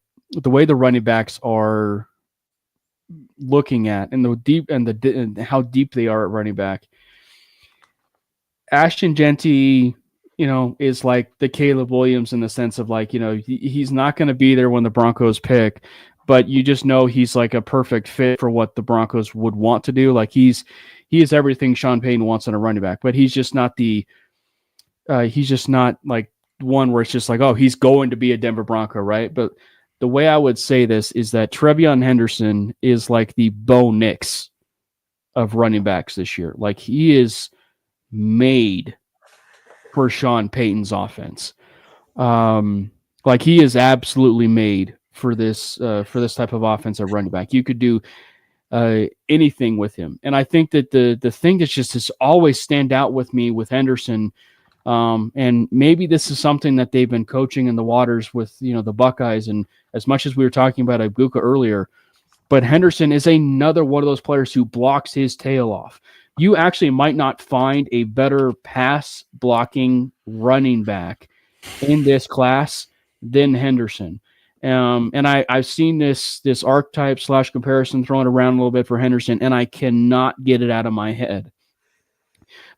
looking at and how deep they are at running back. Ashton Genty, is like the Caleb Williams in the sense of he's not going to be there when the Broncos pick, but you just know he's like a perfect fit for what the Broncos would want to do. He is everything Sean Payton wants in a running back, but he's just not like one where it's just like, oh, he's going to be a Denver Bronco, right? But the way I would say this is that TreVeyon Henderson is like the Bo Nix of running backs this year. He is made for Sean Payton's offense. He is absolutely made for this type of offense at running back. You could do anything with him. And I think that the thing that just has always stand out with me with Henderson, and maybe this is something that they've been coaching in the waters with, the Buckeyes, and as much as we were talking about Ibuka earlier, but Henderson is another one of those players who blocks his tail off. You actually might not find a better pass blocking running back in this class than Henderson. And I've seen this archetype / comparison thrown around a little bit for Henderson, and I cannot get it out of my head.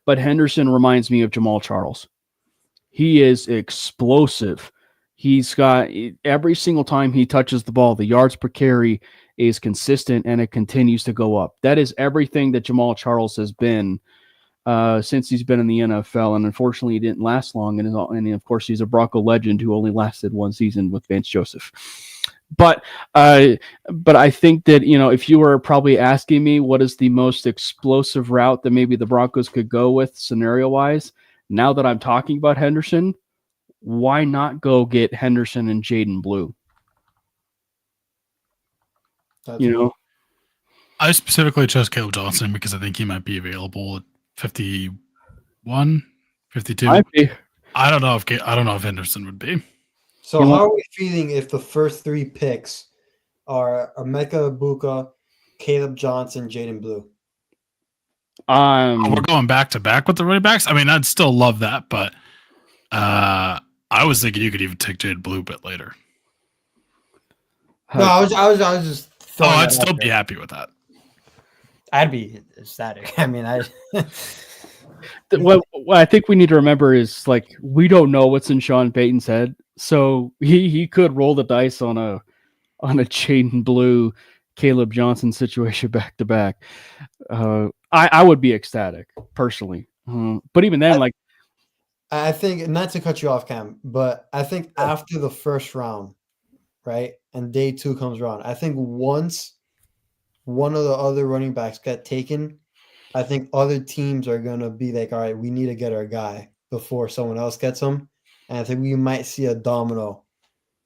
But Henderson reminds me of Jamal Charles. He is explosive. He's got every single time he touches the ball, the yards per carry is consistent and it continues to go up. That is everything that Jamal Charles has been since he's been in the NFL. And unfortunately, he didn't last long. And of course, he's a Bronco legend who only lasted one season with Vance Joseph. But I think that, if you were probably asking me what is the most explosive route that maybe the Broncos could go with scenario-wise, now that I'm talking about Henderson, why not go get Henderson and Jaden Blue? I specifically chose Caleb Johnson because I think he might be available at 51, 52. Might be. I don't know if Henderson would be. So how are we feeling if the first 3 picks are Emeka Ibuka, Caleb Johnson, Jaden Blue? We're going back to back with the running backs. I mean, I'd still love that, but I was thinking you could even take Jaden Blue a bit later. No, I was just. I'd still be happy with that. I'd be ecstatic. I mean, What I think we need to remember is we don't know what's in Sean Payton's head, so he could roll the dice on a Jaden Blue Caleb Johnson situation back to back, I would be ecstatic personally. But even then, I think, not to cut you off, Cam, but I think after the first round, right, and day 2 comes around, I think once one of the other running backs get taken, I think other teams are going to be like, all right, we need to get our guy before someone else gets him. And I think we might see a domino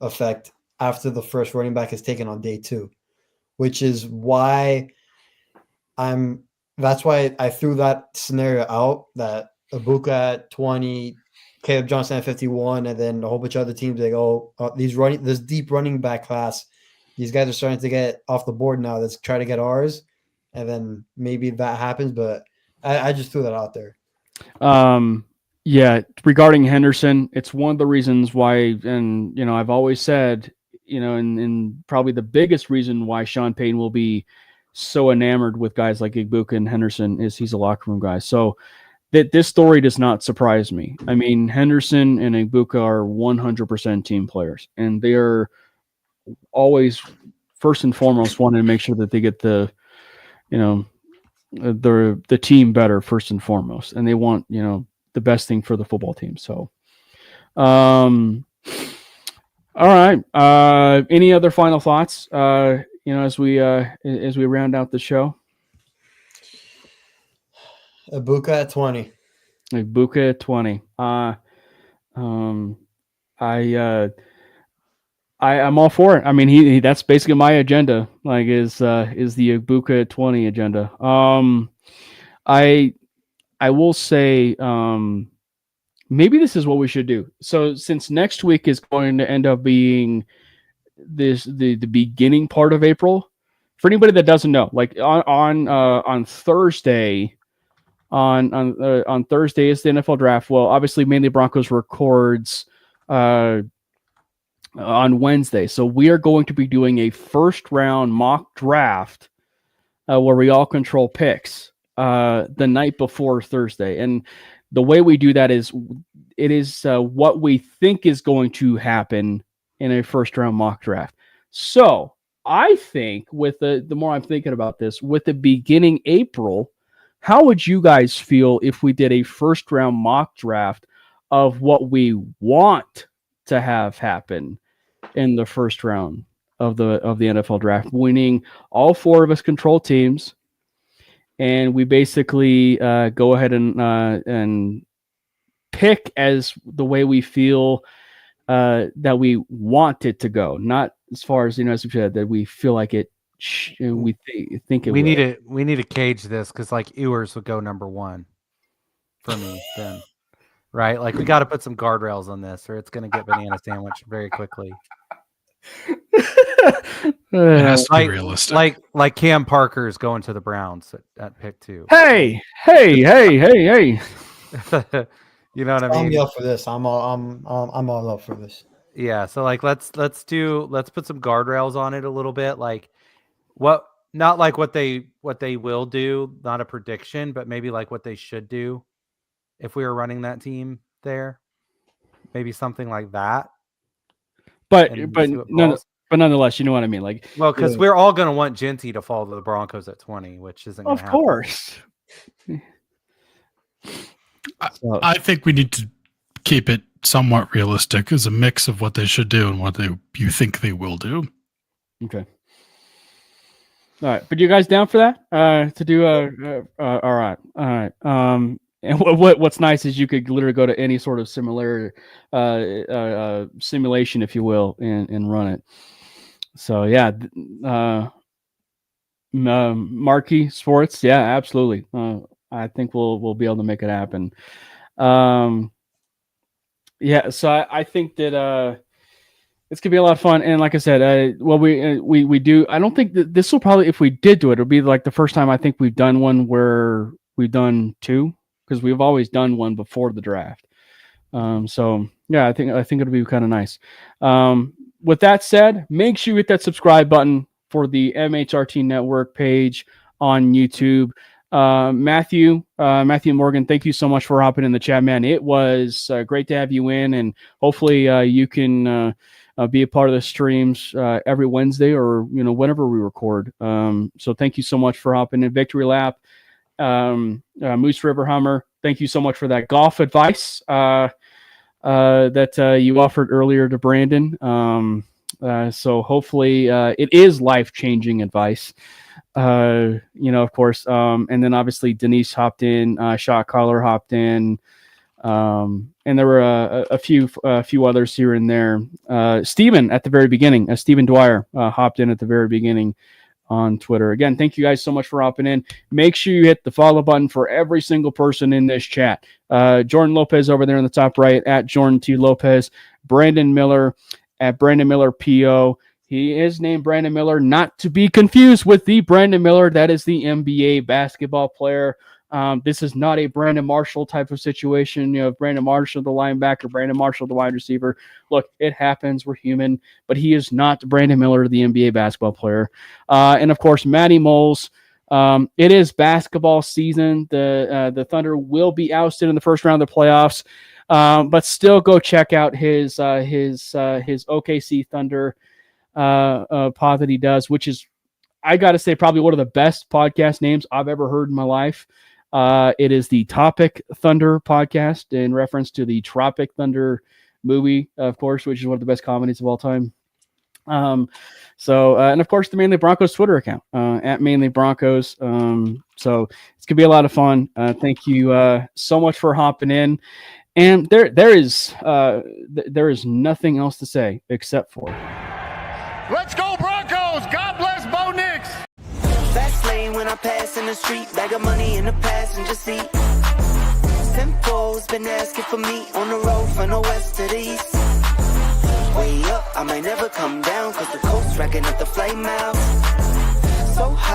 effect after the first running back is taken on day 2, which is why that's why I threw that scenario out, that Ibuka at 20, Caleb Johnson at 51, and then a whole bunch of other teams, they go, this deep running back class, these guys are starting to get off the board now. Let's try to get ours. And then maybe that happens, but I just threw that out there. Yeah, regarding Henderson, it's one of the reasons why, and I've always said, and probably the biggest reason why Sean Payton will be so enamored with guys like Ibuka and Henderson is he's a locker room guy. So this story does not surprise me. I mean, Henderson and Ibuka are 100% team players, and they are always first and foremost wanting to make sure that they get the team better first and foremost, and they want the best thing for the football team. So, all right. Any other final thoughts? As we round out the show. Ibuka at 20. Ibuka at 20. I'm all for it. I mean, he that's basically my agenda. Like, is the Ibuka at 20 agenda. I will say, maybe this is what we should do. So since next week is going to end up being the beginning part of April, for anybody that doesn't know, like on Thursday, on Thursday is the NFL draft. Well, obviously, Manely Broncos records on Wednesday, so we are going to be doing a first round mock draft where we all control picks the night before Thursday. And the way we do that is it is what we think is going to happen in a first round mock draft. So I think with the more I'm thinking about this, with the beginning April, how would you guys feel if we did a first round mock draft of what we want to have happen in the first round of the NFL draft, winning all 4 of us control teams, and we basically go ahead and pick as the way we feel that we want it to go, not as far as as we said that we feel like it. We think it. We need to cage this because like Ewers would go number 1 for me then, right? Like we got to put some guardrails on this, or it's going to get banana sandwich very quickly. It has to be realistic. Like Cam Parker's going to the Browns at pick 2. Hey! You know what I mean? I'm up for this. I'm all up for this. Yeah. So like let's put some guardrails on it a little bit. Like not like what they will do, not a prediction, but maybe like what they should do if we were running that team there. Maybe something like that. But nonetheless, you know what I mean. Like, well, because we're all going to want Genty to fall to the Broncos at 20, which isn't going to happen. Of course. I think we need to keep it somewhat realistic as a mix of what they should do and what you think they will do. Okay. All right, but you guys down for that? To do all right. And what's nice is you could literally go to any sort of similar simulation, if you will, and run it. So yeah, Marquee Sports, yeah, absolutely. I think we'll be able to make it happen. Yeah, so I think that it's gonna be a lot of fun. And like I said, we do. I don't think that this will probably, if we did do it, it'll be like the first time I think we've done one where we've done 2. Because we've always done one before the draft. So yeah, I think it'll be kind of nice. With that said, make sure you hit that subscribe button for the MHRT Network page on YouTube. Matthew Morgan, thank you so much for hopping in the chat, man. It was great to have you in, and hopefully you can be a part of the streams every Wednesday or whenever we record. So thank you so much for hopping in. Victory Lap, Moose River Hummer, thank you so much for that golf advice that you offered earlier to Brandon. So hopefully it is life-changing advice. Of course. And then obviously Denise hopped in, Shot Caller hopped in, and there were a few others here and there. Steven at the very beginning, Steven Dwyer hopped in at the very beginning on Twitter. Again, thank you guys so much for hopping in. Make sure you hit the follow button for every single person in this chat. Jordan Lopez over there in the top right at Jordan T. Lopez, Brandon Miller at Brandon Miller PO. He is named Brandon Miller, not to be confused with the Brandon Miller that is the NBA basketball player. This is not a Brandon Marshall type of situation. Brandon Marshall, the linebacker, Brandon Marshall, the wide receiver. Look, it happens. We're human. But he is not Brandon Miller, the NBA basketball player. And, of course, Matty Mulls. It is basketball season. The Thunder will be ousted in the first round of the playoffs. But still go check out his OKC Thunder pod that he does, which is, I got to say, probably one of the best podcast names I've ever heard in my life. It is the Topic Thunder podcast in reference to the Tropic Thunder movie, of course, which is one of the best comedies of all time. And of course, the Manly Broncos Twitter account at Manly Broncos. So it's gonna be a lot of fun. Thank you so much for hopping in. And there is nothing else to say except for Let's go Broncos! God bless Bo Nix! Fast lane when I pass in the street, bag of money in the passenger seat. Tempo's been asking for me on the road from the west to the east. Way up, I might never come down, cause the coast's racking up the flame out. So high.